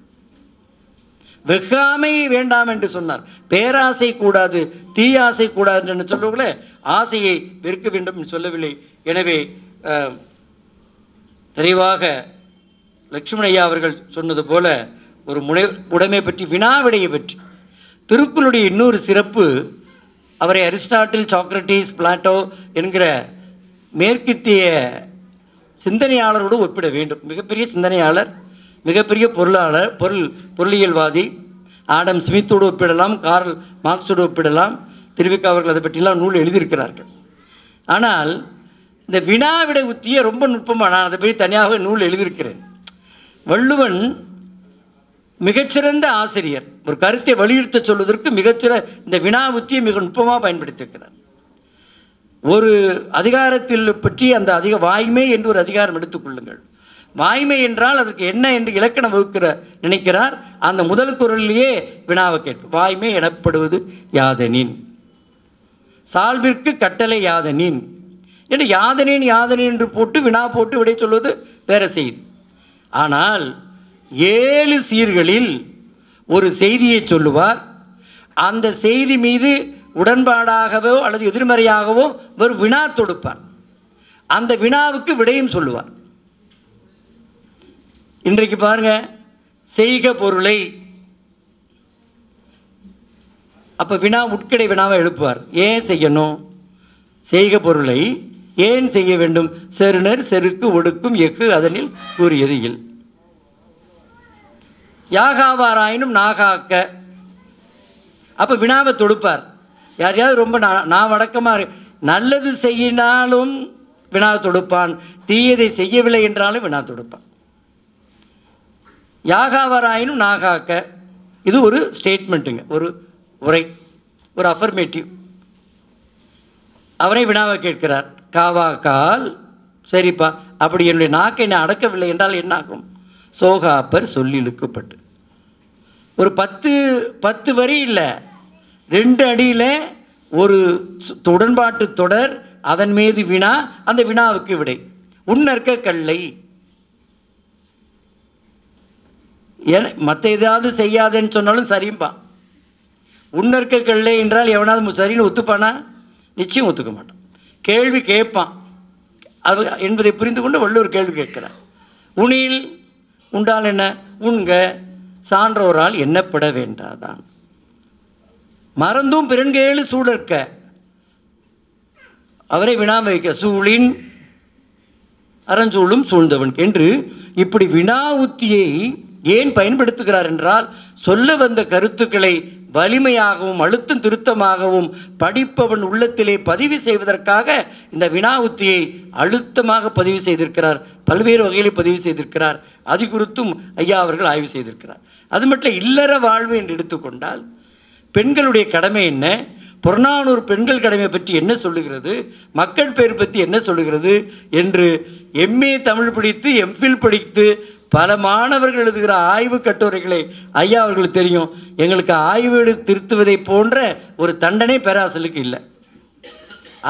வெகாமை வேண்டாம் என்று சொன்னார். பேராசை கூடாது, தீயாசை கூடாது என்று சொல்லுவங்களே, ஆசையை வெறுக்க வேண்டும் என்று சொல்லவில்லை. எனவே நிறைவாக லட்சுமணையா அவர்கள் சொன்னது போல ஒரு உடைமை பற்றி, வினாவிடையை பற்றி திருக்குறளுடைய இன்னொரு சிறப்பு, அவரை அரிஸ்டாட்டில், சாக்ரட்டிஸ், பிளாட்டோ என்கிற மேற்கத்திய சிந்தனையாளரோடு ஒப்பிட வேண்டும். மிகப்பெரிய சிந்தனையாளர், மிகப்பெரிய பொருளியல்வாதி. ஆடம் ஸ்மித்தோடு ஒப்பிடலாம், கார்ல் மார்க்ஸோடு ஒப்பிடலாம். திருவிக்கா அவர்கள் அதை பற்றிலாம் நூல் எழுதியிருக்கிறார்கள். ஆனால் இந்த வினாவிடை உத்தியை ரொம்ப நுட்பமாக நான் அதை பற்றி தனியாக நூல் எழுதியிருக்கிறேன். வள்ளுவன் மிகச்சிறந்த ஆசிரியர், ஒரு கருத்தை வலியுறுத்த சொல்வதற்கு இந்த வினா உத்தியை மிக நுட்பமாக பயன்படுத்தியிருக்கிறார். ஒரு அதிகாரத்தில் பற்றி அந்த வாய்மை என்று ஒரு அதிகாரம் எடுத்துக்கொள்ளுங்கள். வாய்மை என்றால் அதற்கு என்ன என்று இலக்கணம் நினைக்கிறார். அந்த முதல் குறளிலேயே வினாவை கேட்பு, வாய்மை எனப்படுவது யாதெனின், சால்பிற்கு கட்டளை யாதெனின் என்று யாதெனின் யாதெனின் என்று போட்டு வினா போட்டு விடை சொல்வது வேற செய்தி. ஆனால் 7 சீர்களில் ஒரு செய்தியை சொல்லுவார். அந்த செய்தி மீது உடன்பாடாகவோ அல்லது எதிர்மறையாகவோ ஒரு வினா தொடுப்பார். அந்த வினாவுக்கு விடையும் சொல்லுவார். இன்றைக்கு பாருங்க, செய்க பொருளை, அப்போ வினா உட்கிடை வினாவை எழுப்புவார். ஏன் செய்யணும்? செய்க பொருளை ஏன் செய்ய வேண்டும்? செருணர் செருக்கு ஒடுக்கும் எஃகு அதனில் கூறியது இல். யாகாவாராயினும் நாகாக்க, அப்போ வினாவை தொடுப்பார். யாரையாவது ரொம்ப நான் வடக்கமாக நல்லது செய்யினாலும் வினா தொடுப்பான், தீயதை செய்யவில்லை என்றாலும் வினா தொடுப்பான். யாகாவராயினும் நாகாக்க, இது ஒரு ஸ்டேட்மெண்ட்டுங்க, ஒரு உரை, ஒரு அஃபர்மேட்டிவ். அவரை வினாவை கேட்கிறார். காவாக்கால், சரிப்பா, அப்படி என்னுடைய நாக்கை நான் அடக்கவில்லை என்றால் என்னாகும்? சோகாப்பர் சொல்லிழுக்கப்பட்டு. ஒரு 10 வரி இல்லை, 2 அடியில் ஒரு உடன்பாட்டு தொடர், அதன் மீது வினா, அந்த வினாவுக்கு விடை. உன்னற்க கல்லை, மற்ற ஏதாவது செய்யாதேன்னு சொன்னாலும் சரிம்பா. உன்னற்க கல்லை என்றால் எவனாவது சரின்னு ஒத்துப்பானா? நிச்சயம் ஒத்துக்க மாட்டான். கேள்வி கேட்பான். அது என்பதை புரிந்து கொண்டு வள்ளுவர் கேள்வி கேட்கிறார். உனில் உண்டால் என்ன? உண்க சான்றோரால் எண்ணப்பட வேண்டாதான், மறந்தும் பிறன்கேளு சூழற்க, அவரை வினா வைக்க, சூழின் அறஞ்சூழும் சூழ்ந்தவன் என்று இப்படி வினா உத்தியை ஏன் பயன்படுத்துகிறார் என்றால், சொல்ல வந்த கருத்துக்களை வலிமையாகவும் அழுத்தம் திருத்தமாகவும் படிப்பவன் உள்ளத்திலே பதிவு செய்வதற்காக இந்த வினா உத்தியை அழுத்தமாக பதிவு செய்திருக்கிறார். பல்வேறு வகையில் பதிவு செய்திருக்கிறார். அது குறித்தும் ஐயா அவர்கள் ஆய்வு செய்திருக்கிறார். அது மட்டும் இல்லற வாழ்வு என்று எடுத்துக்கொண்டால் பெண்களுடைய கடமை என்ன, புறநானூறு பெண்கள் கடமை பற்றி என்ன சொல்லுகிறது, மக்கள் பேர் பற்றி என்ன சொல்லுகிறது என்று எம்ஏ தமிழ் படித்து எம்ஃபில் படித்து பல மாணவர்கள் எழுதுகிற ஆய்வு கட்டுரைகளை ஐயா அவர்களுக்கு தெரியும். எங்களுக்கு ஆய்வு திருத்துவதை போன்ற ஒரு தண்டனை பேராசிரியருக்கு இல்லை.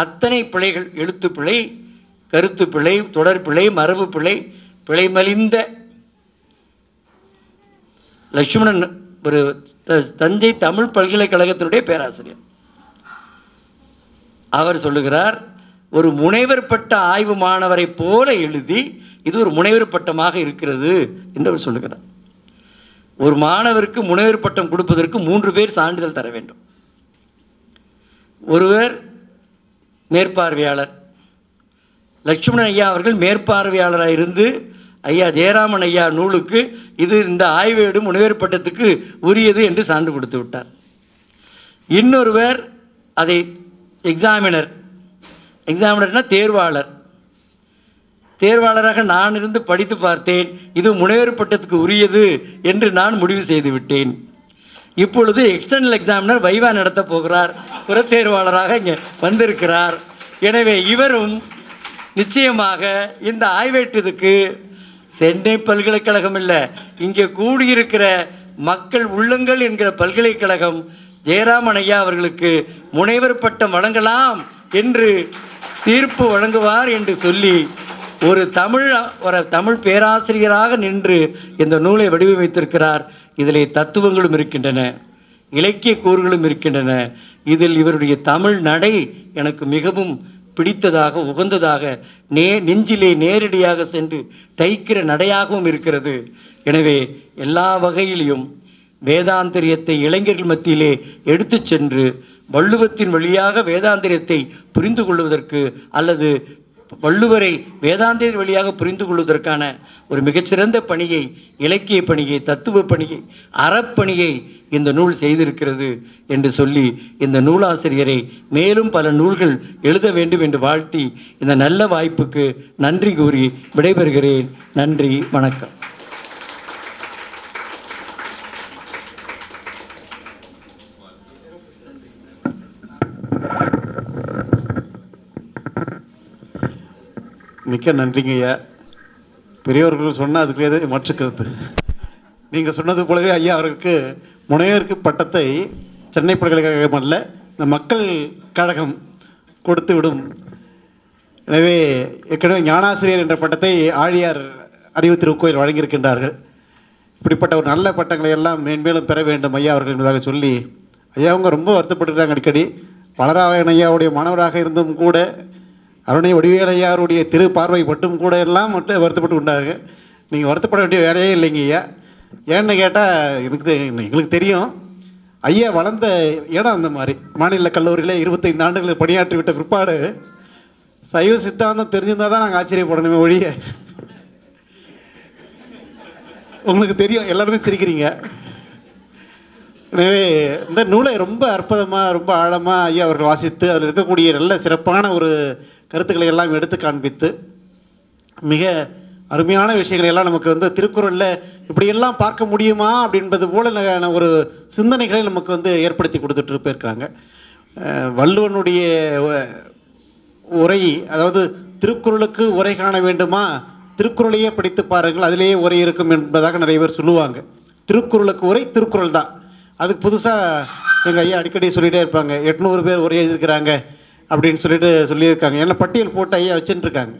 அத்தனை பிழைகள், எழுத்து பிழை, கருத்து பிழை, தொடர் பிழை, மரபு பிழை, பிழை மலிந்த லட்சுமணன் ஒரு தஞ்சை தமிழ் பல்கலைக்கழகத்தினுடைய பேராசிரியர். அவர் சொல்லுகிறார், ஒரு முனைவர் பட்ட ஆய்வு மாணவரை போல எழுதி இது ஒரு முனைவர் பட்டமாக இருக்கிறது என்று அவர் சொல்லுகிறார். ஒரு மாணவருக்கு முனைவர் பட்டம் கொடுப்பதற்கு 3 பேர் சான்றிதழ் தர வேண்டும். ஒருவர் மேற்பார்வையாளர். லட்சுமணன் ஐயா அவர்கள் மேற்பார்வையாளராக இருந்து ஐயா ஜெயராமன் ஐயா நூலுக்கு இது இந்த ஆய்வேடு முனைவர் பட்டத்துக்கு உரியது என்று சான்று கொடுத்து விட்டார். இன்னொருவர் அதை எக்ஸாமினர்னால் தேர்வாளராக நான் இருந்து படித்து பார்த்தேன், இது முனைவர் பட்டத்துக்கு உரியது என்று நான் முடிவு செய்து விட்டேன். இப்பொழுது எக்ஸ்டர்னல் எக்ஸாமினர் வைவா நடத்த போகிறார், புறத்தேர்வாளராக இங்கே வந்திருக்கிறார். எனவே இவரும் நிச்சயமாக இந்த ஆய்வேட்டத்துக்கு சென்னை பல்கலைக்கழகம் இல்லை, இங்கே கூடியிருக்கிற மக்கள் உள்ளங்கள் என்கிற பல்கலைக்கழகம் ஜெயராமன் ஐயா அவர்களுக்கு முனைவர் பட்டம் வழங்கலாம் என்று தீர்ப்பு வழங்குவார் என்று சொல்லி ஒரு தமிழ் பேராசிரியராக நின்று இந்த நூலை வடிவமைத்திருக்கிறார். இதிலே தத்துவங்களும் இருக்கின்றன, இலக்கிய கூறுகளும் இருக்கின்றன. இதில் இவருடைய தமிழ் நடை எனக்கு மிகவும் பிடித்ததாக, உகந்ததாக, நெஞ்சிலே நேரடியாக சென்று தைக்கிற நடையாகவும் இருக்கிறது. எனவே எல்லா வகையிலையும் வேதாந்தரியத்தை இளைஞர்கள் மத்தியிலே எடுத்து சென்று வள்ளுவத்தின் வழியாக வேதாந்தரியத்தை புரிந்து கொள்வதற்கு அல்லது வள்ளுவரை வேதாந்திர வழியாக புரிந்து கொள்வதற்கான ஒரு மிகச்சிறந்த பணியை, இலக்கிய பணியை, தத்துவ பணியை, அறப்பணியை இந்த நூல் செய்திருக்கிறது என்று சொல்லி இந்த நூலாசிரியரை மேலும் பல நூல்கள் எழுத வேண்டும் என்று வாழ்த்தி இந்த நல்ல வாய்ப்புக்கு நன்றி கூறி விடைபெறுகிறேன். நன்றி, வணக்கம். மிக்க நன்றிங்க ஐயா. பெரியவர்கள் சொன்னால் அதுக்கு எது மாற்றுக்கிறது. நீங்கள் சொன்னது போலவே ஐயா அவர்களுக்கு முனைவருக்கு பட்டத்தை சென்னை பல்கலைக்கழகம் அல்ல, இந்த மக்கள் கழகம் கொடுத்து விடும். எனவே ஏற்கனவே ஞானாசிரியர் என்ற பட்டத்தை ஆழியார் அறிவு திருக்கோயில் வழங்கியிருக்கின்றார்கள். இப்படிப்பட்ட ஒரு நல்ல பட்டங்களை எல்லாம் மேன்மேலும் பெற வேண்டும் ஐயா அவர்கள் என்பதாக சொல்லி ஐயா அவங்க ரொம்ப வருத்தப்பட்டுருக்காங்க. அடிக்கடி பலராயன் ஐயாவுடைய மாணவராக இருந்தும் கூட அருணை வடிவேல் ஐயாருடைய திரு பார்வை பட்டும் கூட எல்லாம் மட்டும் வருத்தப்பட்டு கொண்டாருங்க. நீங்கள் வருத்தப்பட வேண்டிய வேலையே இல்லைங்க ஐயா. ஏன்னு கேட்டால் எங்களுக்கு தெரியும், ஐயா வளர்ந்த இடம் அந்த மாதிரி. மாநில கல்லூரியில் 25 ஆண்டுகள் பணியாற்றி விட்ட பிற்பாடு சைவ சித்தாந்தம் தெரிஞ்சிருந்தால் தான் நாங்கள் ஆச்சரியப்படணுமே ஒழிய. உங்களுக்கு தெரியும், எல்லாருமே சிரிக்கிறீங்க. எனவே இந்த நூலை ரொம்ப அற்புதமாக, ரொம்ப ஆழமாக ஐயா அவர்கள் வாசித்து அதில் இருக்கக்கூடிய நல்ல சிறப்பான ஒரு கருத்துக்களை எல்லாம் எடுத்து காண்பித்து மிக அருமையான விஷயங்களை எல்லாம் நமக்கு திருக்குறளில் இப்படியெல்லாம் பார்க்க முடியுமா அப்படின்பது போல ஒரு சிந்தனைகளை நமக்கு ஏற்படுத்தி கொடுத்துட்டு போயிருக்கிறாங்க. வள்ளுவனுடைய உரை, அதாவது திருக்குறளுக்கு உரை காண வேண்டுமா, திருக்குறளையே படித்து பாருங்கள், அதிலேயே உரை இருக்கும் என்பதாக நிறைய பேர் சொல்லுவாங்க. திருக்குறளுக்கு உரை திருக்குறள் தான். அதுக்கு புதுசாக எங்கள் ஐயா அடிக்கடி சொல்லிகிட்டே இருப்பாங்க, 800 பேர் உரை எழுதியிருக்கிறாங்க அப்படின்னு சொல்லியிருக்காங்க. ஏன்னா பட்டியல் போட்டு ஐயா வச்சுட்டுருக்காங்க.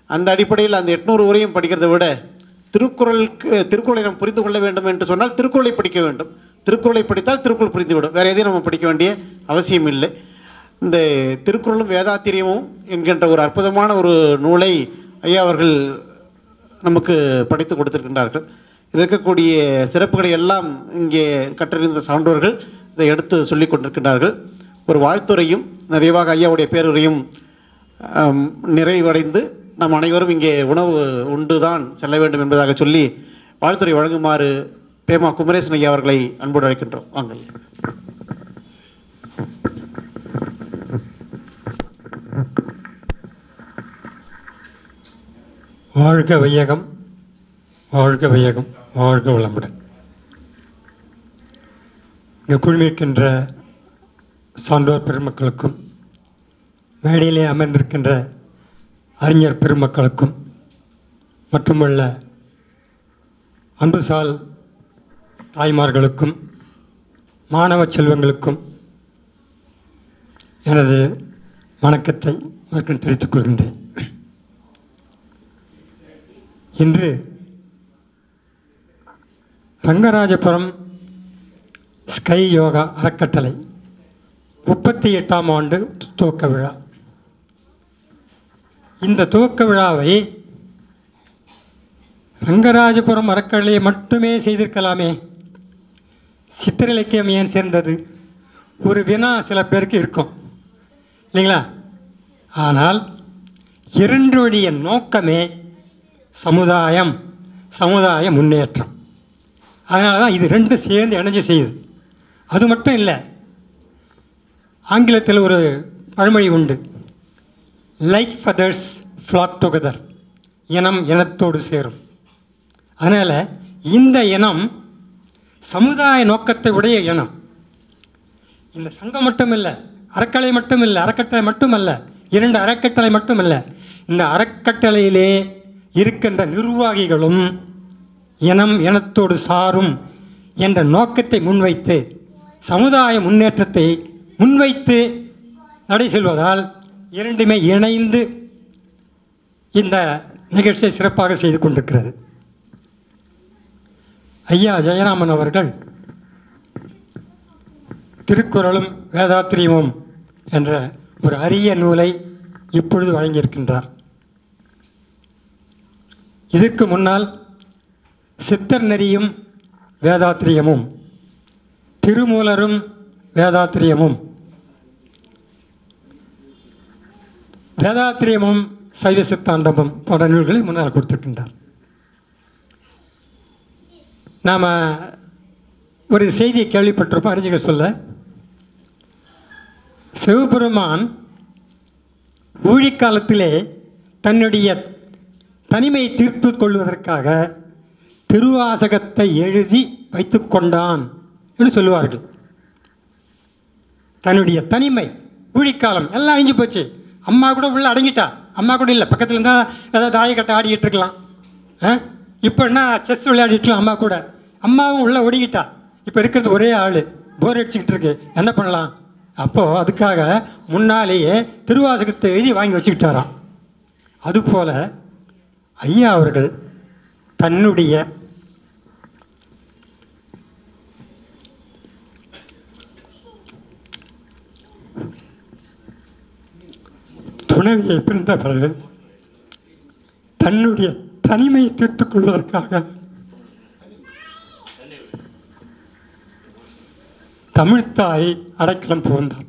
அந்த அடிப்படையில் அந்த 800 உரையும் படிக்கிறத விட திருக்குறளை நாம் புரிந்து கொள்ள வேண்டும் என்று சொன்னால் திருக்குறளை படிக்க வேண்டும். திருக்குறளை படித்தால் திருக்குறள் புரிந்துவிடும். வேறு எதையும் நம்ம படிக்க வேண்டிய அவசியம் இல்லை. இந்த திருக்குறளும் வேதாத்திரியமும் என்கின்ற ஒரு அற்புதமான ஒரு நூலை ஐயா அவர்கள் நமக்கு படித்து கொடுத்திருக்கின்றார்கள். இருக்கக்கூடிய சிறப்புகளை எல்லாம் இங்கே கற்றறிந்த சான்றோர்கள் இதை எடுத்து சொல்லி கொண்டிருக்கின்றார்கள். ஒரு வாழ்த்துறையும் நிறைவாக ஐயாவுடைய பேருரையும் நிறைவடைந்து நம் அனைவரும் இங்கே உணவு உண்டு தான் செல்ல வேண்டும் என்பதாக சொல்லி வாழ்த்துறை வழங்குமாறு பேமா குமரேசன் ஐயா அவர்களை அன்போடு அழைக்கின்றோம். வாங்க ஐயா. வாழ்க வையகம், வாழ்க வையகம், வாழ்க வளமுடன். இங்கே குழுமிருக்கின்ற சான்றோர் பெருமக்களுக்கும் மேடையிலே அமர்ந்திருக்கின்ற அறிஞர் பெருமக்களுக்கும் மட்டுமல்ல அன்புசால் தாய்மார்களுக்கும் மாணவ செல்வங்களுக்கும் எனது வணக்கத்தை மறுக்க தெரிவித்துக் கொள்கின்றேன். இன்று ரங்கராஜபுரம் ஸ்கை யோகா அறக்கட்டளை 38ஆம் ஆண்டு துவக்க விழா. இந்த துவக்க விழாவை ரங்கராஜபுரம் அறக்கட்டளையை மட்டுமே செய்திருக்கலாமே, சித்திர இலக்கியம் ஏன் சேர்ந்தது? ஒரு வினா சில பேருக்கு இருக்கும் இல்லைங்களா? ஆனால் இரண்டுடைய நோக்கமே சமுதாயம், சமுதாய முன்னேற்றம். அதனால தான் இது ரெண்டும் சேர்ந்து இணைஞ்சு செய்யுது. அது மட்டும் இல்லை, ஆங்கிலத்தில் ஒரு பழமொழி உண்டு, லைக் ஃபெதர்ஸ் ஃப்ளாக் டுகெதர், இனம் இனத்தோடு சேரும். அதனால் இந்த இனம் சமுதாய நோக்கத்தை உடைய இனம். இந்த சங்கம் மட்டும் இல்லை, அறக்கட்டளை மட்டும் இல்லை, அறக்கட்டளை மட்டுமல்ல, 2 அறக்கட்டளை மட்டுமல்ல, இந்த அறக்கட்டளையிலே இருக்கின்ற நிர்வாகிகளும் இனம் இனத்தோடு சாரும் என்ற நோக்கத்தை முன்வைத்து சமுதாய முன்னேற்றத்தை முன்வைத்து நடை செல்வதால் இரண்டுமே இணைந்து இந்த நிகழ்ச்சியை சிறப்பாக செய்து கொண்டிருக்கிறது. ஐயா ஜெயராமன் அவர்கள் திருக்குறளும் வேதாத்திரியமும் என்ற ஒரு அரிய நூலை இப்பொழுது வழங்கியிருக்கின்றார். இதற்கு முன்னால் சித்தர் நெறியும் வேதாத்திரியமும், திருமூலரும் வேதாத்திரியமும், வேதாத்திரியமும் சைவ சித்தாந்தமும் போன்ற நூல்களை முன்னால் கொடுத்திருக்கின்றார். நாம் ஒரு செய்தியை கேள்விப்பட்டிருப்போம், அறிஞர்கள் சொல்ல, சிவபெருமான் ஊழிக்காலத்திலே தன்னுடைய தனிமையை தீர்த்து கொள்வதற்காக திருவாசகத்தை எழுதி வைத்து கொண்டான் என்று சொல்லுவார்கள். தன்னுடைய தனிமை, ஊழிக்காலம் எல்லாம் அழிஞ்சு போச்சு. அம்மா கூட உள்ள அடங்கிட்டா, அம்மா கூட இல்லை, பக்கத்தில் இருந்தால் ஏதாவது தாயக்கட்டை ஆடிக்கிட்டு இருக்கலாம். இப்போ என்ன செஸ் விளையாடிட்டுலாம் அம்மா கூட, அம்மாவும் உள்ளே ஒடுங்கிட்டா. இப்போ இருக்கிறது ஒரே ஆள், போர் அடிச்சுக்கிட்டு இருக்கு, என்ன பண்ணலாம்? அப்போது அதுக்காக முன்னாலேயே திருவாசகத்தை எழுதி வாங்கி வச்சுக்கிட்டாராம். அதுபோல் ஐயா அவர்கள் தன்னுடைய துணைவியை பிரிந்த பிறகு தன்னுடைய தனிமையை தீர்த்துக் கொள்வதற்காக தமிழ்த்தாயை அடைக்கலம் புகுந்தார்.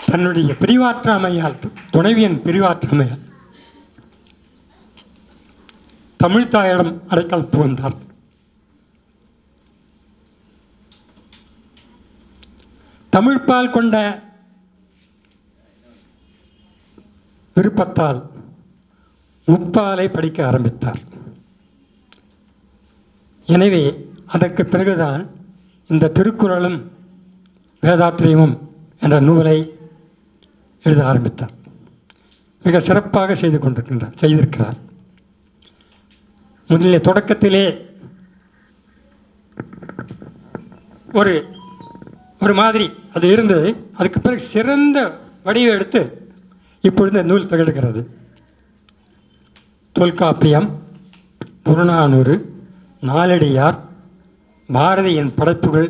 தன்னுடைய பிரிவாற்றாமையால், துணைவியன் பிரிவாற்றாமையால் தமிழ்த்தாயிடம் அடைக்கலம் புகுந்தார். தமிழ்பால் கொண்ட விருப்பத்தால் முப்பாலை படிக்க ஆரம்பித்தார். எனவே அதற்கு பிறகுதான் இந்த திருக்குறளும் வேதாத்திரியமும் என்ற நூலை எழுத ஆரம்பித்தார். மிக சிறப்பாக செய்திருக்கிறார். முதலில் தொடக்கத்திலே ஒரு மாதிரி அது இருந்தது. அதுக்கு பிறகு சிறந்த வடிவை எடுத்து இப்பொழுது நூல் திகழ்கிறது. தொல்காப்பியம், புறநானூறு, நாலடியார், பாரதியின் படைப்புகள்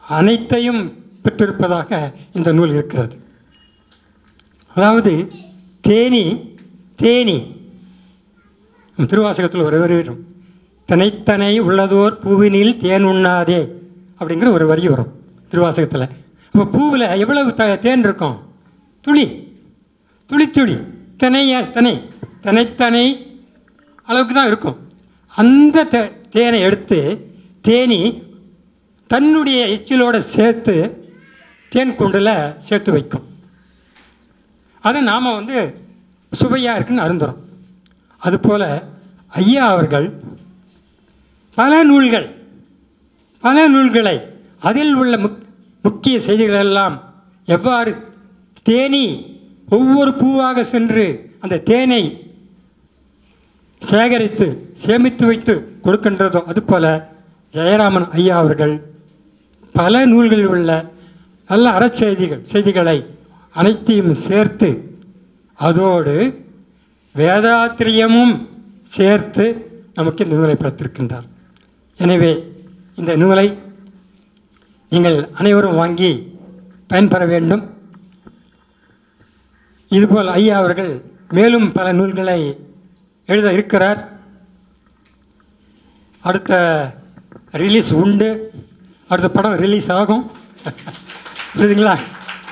அனைத்தையும் பெற்றிருப்பதாக இந்த நூல் இருக்கிறது. அதாவது தேனி திருவாசகத்தில் ஒரு வரி வரும், தனைத்தனை உள்ளதோர் பூவினில் தேன் உண்ணாதே அப்படிங்கிற ஒரு வரி வரும் திருவாசகத்தில். அப்போ பூவில் எவ்வளவு தேன் இருக்கும்? துளி துளி துளி. தனித்தனி அளவுக்கு தான் இருக்கும். அந்த தேனை எடுத்து தேனி தன்னுடைய எச்சிலோடு சேர்த்து தேன் குண்டில் சேர்த்து வைக்கும். அதை நாம் சுவையாக இருக்குன்னு அருந்துறோம். அதுபோல் ஐயா அவர்கள் பல நூல்களை அதில் உள்ள முக்கிய செய்திகளெல்லாம் எவ்வாறு தேனி ஒவ்வொரு பூவாக சென்று அந்த தேனை சேகரித்து சேமித்து வைத்து கொடுக்கின்றதோ அதுபோல் ஜெயராமன் ஐயா அவர்கள் பல நூல்களில் உள்ள நல்ல செய்திகளை அனைத்தையும் சேர்த்து அதோடு வேதாத்திரியமும் சேர்த்து நமக்கு இந்த நூலை படைத்திருக்கின்றார். எனவே இந்த நூலை நீங்கள் அனைவரும் வாங்கி பயன்பெற வேண்டும். இதுபோல் ஐயா அவர்கள் மேலும் பல நூல்களை எழுத இருக்கிறார். அடுத்த ரிலீஸ் உண்டு. அடுத்த படம் ரிலீஸ் ஆகும். புரியுதுங்களா?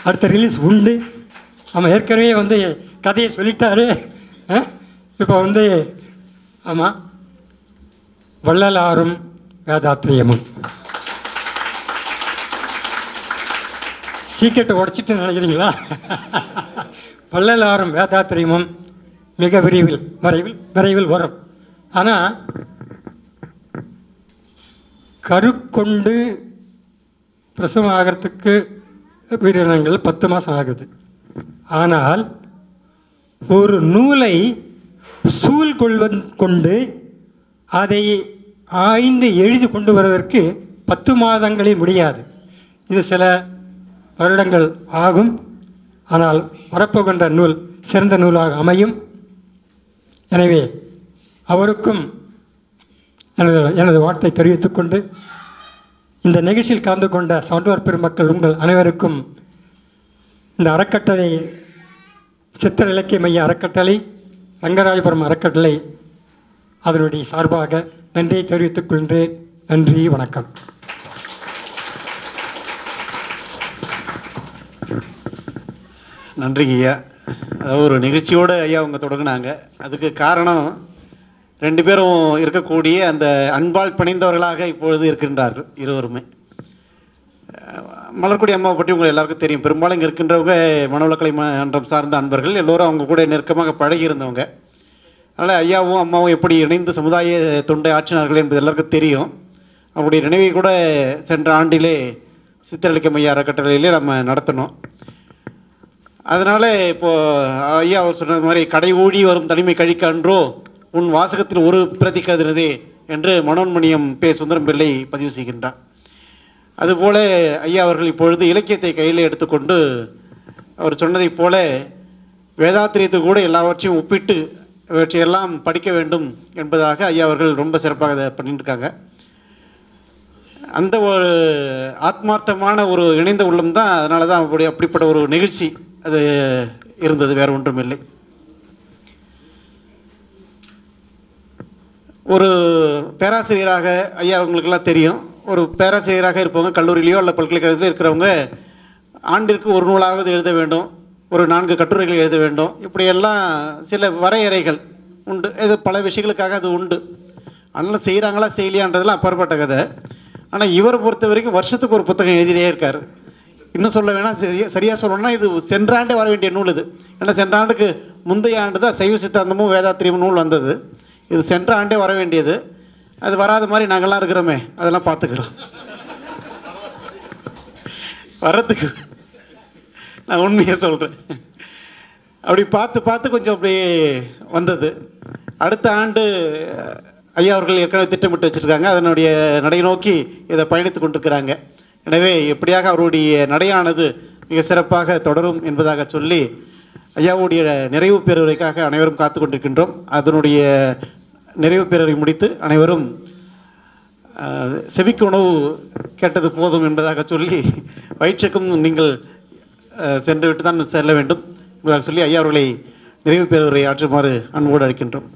அடுத்த ரிலீஸ் உண்டு. நம்ம ஏற்கனவே கதையை சொல்லிட்டாரு. இப்போ ஆமாம், வள்ளலாரும் வேதாத்திரியமும் சீக்கிரட்டை உடச்சிட்டு நினைக்கிறீங்களா? வள்ளலாரும் வேதாத்திரியமும் மிக விரைவில் வரும். ஆனால் கருக்கொண்டு பிரசவம் ஆகிறதுக்கு உயிரினங்கள் 10 மாதம் ஆகுது. ஆனால் ஒரு நூலை கொண்டு அதை ஆய்ந்து எழுதி கொண்டு வருவதற்கு 10 மாதங்களில் முடியாது. இது சில வருடங்கள் ஆகும். ஆனால் வரப்போகின்ற நூல் சிறந்த நூலாக அமையும். எனவே அவருக்கும் எனது வாழ்த்தை தெரிவித்துக்கொண்டு இந்த நிகழ்ச்சியில் கலந்து கொண்ட சான்றோர் பெருமக்கள் உங்கள் அனைவருக்கும் இந்த அறக்கட்டளை சித்திர இலக்கிய மைய அறக்கட்டளை ரங்கராஜபுரம் அறக்கட்டளை அதனுடைய சார்பாக நன்றியை தெரிவித்துக் கொள்கிறேன். நன்றி, வணக்கம். நன்றிங்க ஐயா. அதாவது ஒரு நிகழ்ச்சியோடு ஐயா அவங்க தொடங்கினாங்க. அதுக்கு காரணம் 2 பேரும் இருக்கக்கூடிய அந்த அன்பால் பிணைந்தவர்களாக இப்பொழுது இருக்கின்றார்கள் இருவருமே. மலர்கொடி அம்மாவை பற்றி உங்களுக்கு எல்லாருக்கும் தெரியும். பெரும்பாலும் இங்கே இருக்கின்றவங்க மனவளக்கலை மன்றம் சார்ந்த அன்பர்கள் எல்லோரும் அவங்க கூட நெருக்கமாக பழகி இருந்தவங்க. அதனால் ஐயாவும் அம்மாவும் எப்படி இணைந்து சமுதாய தொண்டை ஆற்றினார்கள் என்பது எல்லாருக்கும் தெரியும். அவருடைய நினைவை கூட சென்ற ஆண்டிலே சித்திரலிக்க மைய அறக்கட்டளையிலே நம்ம நடத்தினோம். அதனால் இப்போது ஐயா அவர் சொன்னது மாதிரி கடை ஊழி வரும் தனிமை கழிக்க அன்றோ உன் வாசகத்தில் ஒரு பிரதி கதிரதே என்று மனோன்மணியம் சுந்தரம் பிள்ளை பதிவு செய்கின்றார். அதுபோல் ஐயா அவர்கள் இப்பொழுது இலக்கியத்தை கையில் எடுத்துக்கொண்டு அவர் சொன்னதைப் போல வேதாத்திரியத்தை கூட எல்லாவற்றையும் ஒப்பிட்டு இவற்றையெல்லாம் படிக்க வேண்டும் என்பதாக ஐயா அவர்கள் ரொம்ப சிறப்பாக அதை பண்ணிட்டுருக்காங்க. அந்த ஒரு ஆத்மார்த்தமான ஒரு இணைந்த உள்ளம் தான். அதனால தான் அப்படிப்பட்ட ஒரு நிகழ்ச்சி அது இருந்தது, வேறு ஒன்றும் இல்லை. ஒரு பேராசிரியராக ஐயா அவங்களுக்கெல்லாம் தெரியும். ஒரு பேராசிரியராக இருப்பவங்க கல்லூரியிலையோ அல்ல பல்கலைக்கழகத்திலோ இருக்கிறவங்க ஆண்டிற்கு ஒரு நூலாவது எழுத வேண்டும், ஒரு 4 கட்டுரைகள் எழுத வேண்டும். இப்படியெல்லாம் சில வரையறைகள் உண்டு. இது பல விஷயங்களுக்காக அது உண்டு. அதனால் செய்கிறாங்களா செய்யலையான்றதெல்லாம் அப்பாற்பட்ட கதை. ஆனால் இவரை பொறுத்த வரைக்கும் வருஷத்துக்கு ஒரு புத்தகம் எழுதிட்டே இருக்கார். இன்னும் சொல்ல வேணால் சரியாக சொல்லணும்னா இது சென்ற ஆண்டே வர வேண்டிய நூல் இது. ஏன்னா சென்ற ஆண்டுக்கு முந்தைய ஆண்டு தான் சைவ சித்தாந்தமும் வேதாத்திரியமும் நூல் வந்தது. இது சென்ற ஆண்டே வர வேண்டியது. அது வராத மாதிரி நாங்கள்லாம் இருக்கிறோமே, அதெல்லாம் பார்த்துக்கிறோம். வர்றதுக்கு நான் உண்மையாக சொல்கிறேன். அப்படி பார்த்து கொஞ்சம் அப்படியே வந்தது. அடுத்த ஆண்டு ஐயா அவர்கள் ஏற்கனவே திட்டமிட்டு வச்சுருக்காங்க. அதனுடைய நடை நோக்கி இதை பயணித்து கொண்டிருக்கிறாங்க. எனவே எப்படியாக அவருடைய நடையானது மிக சிறப்பாக தொடரும் என்பதாக சொல்லி ஐயாவுடைய நிறைவு பெறுவதற்காக அனைவரும் காத்து கொண்டிருக்கின்றோம். அதனுடைய நிறைவு பெறுவதை முடித்து அனைவரும் செவிக்கு உணவு கேட்டது போதும் என்பதாக சொல்லி வயிற்றுக்கும் நீங்கள் சென்று விட்டு தான் செல்ல வேண்டும் என்பதாக சொல்லி ஐயா அவர்களை நிறைவு பெறுவதை ஆற்றுமாறு அன்போடு அழைக்கின்றோம்.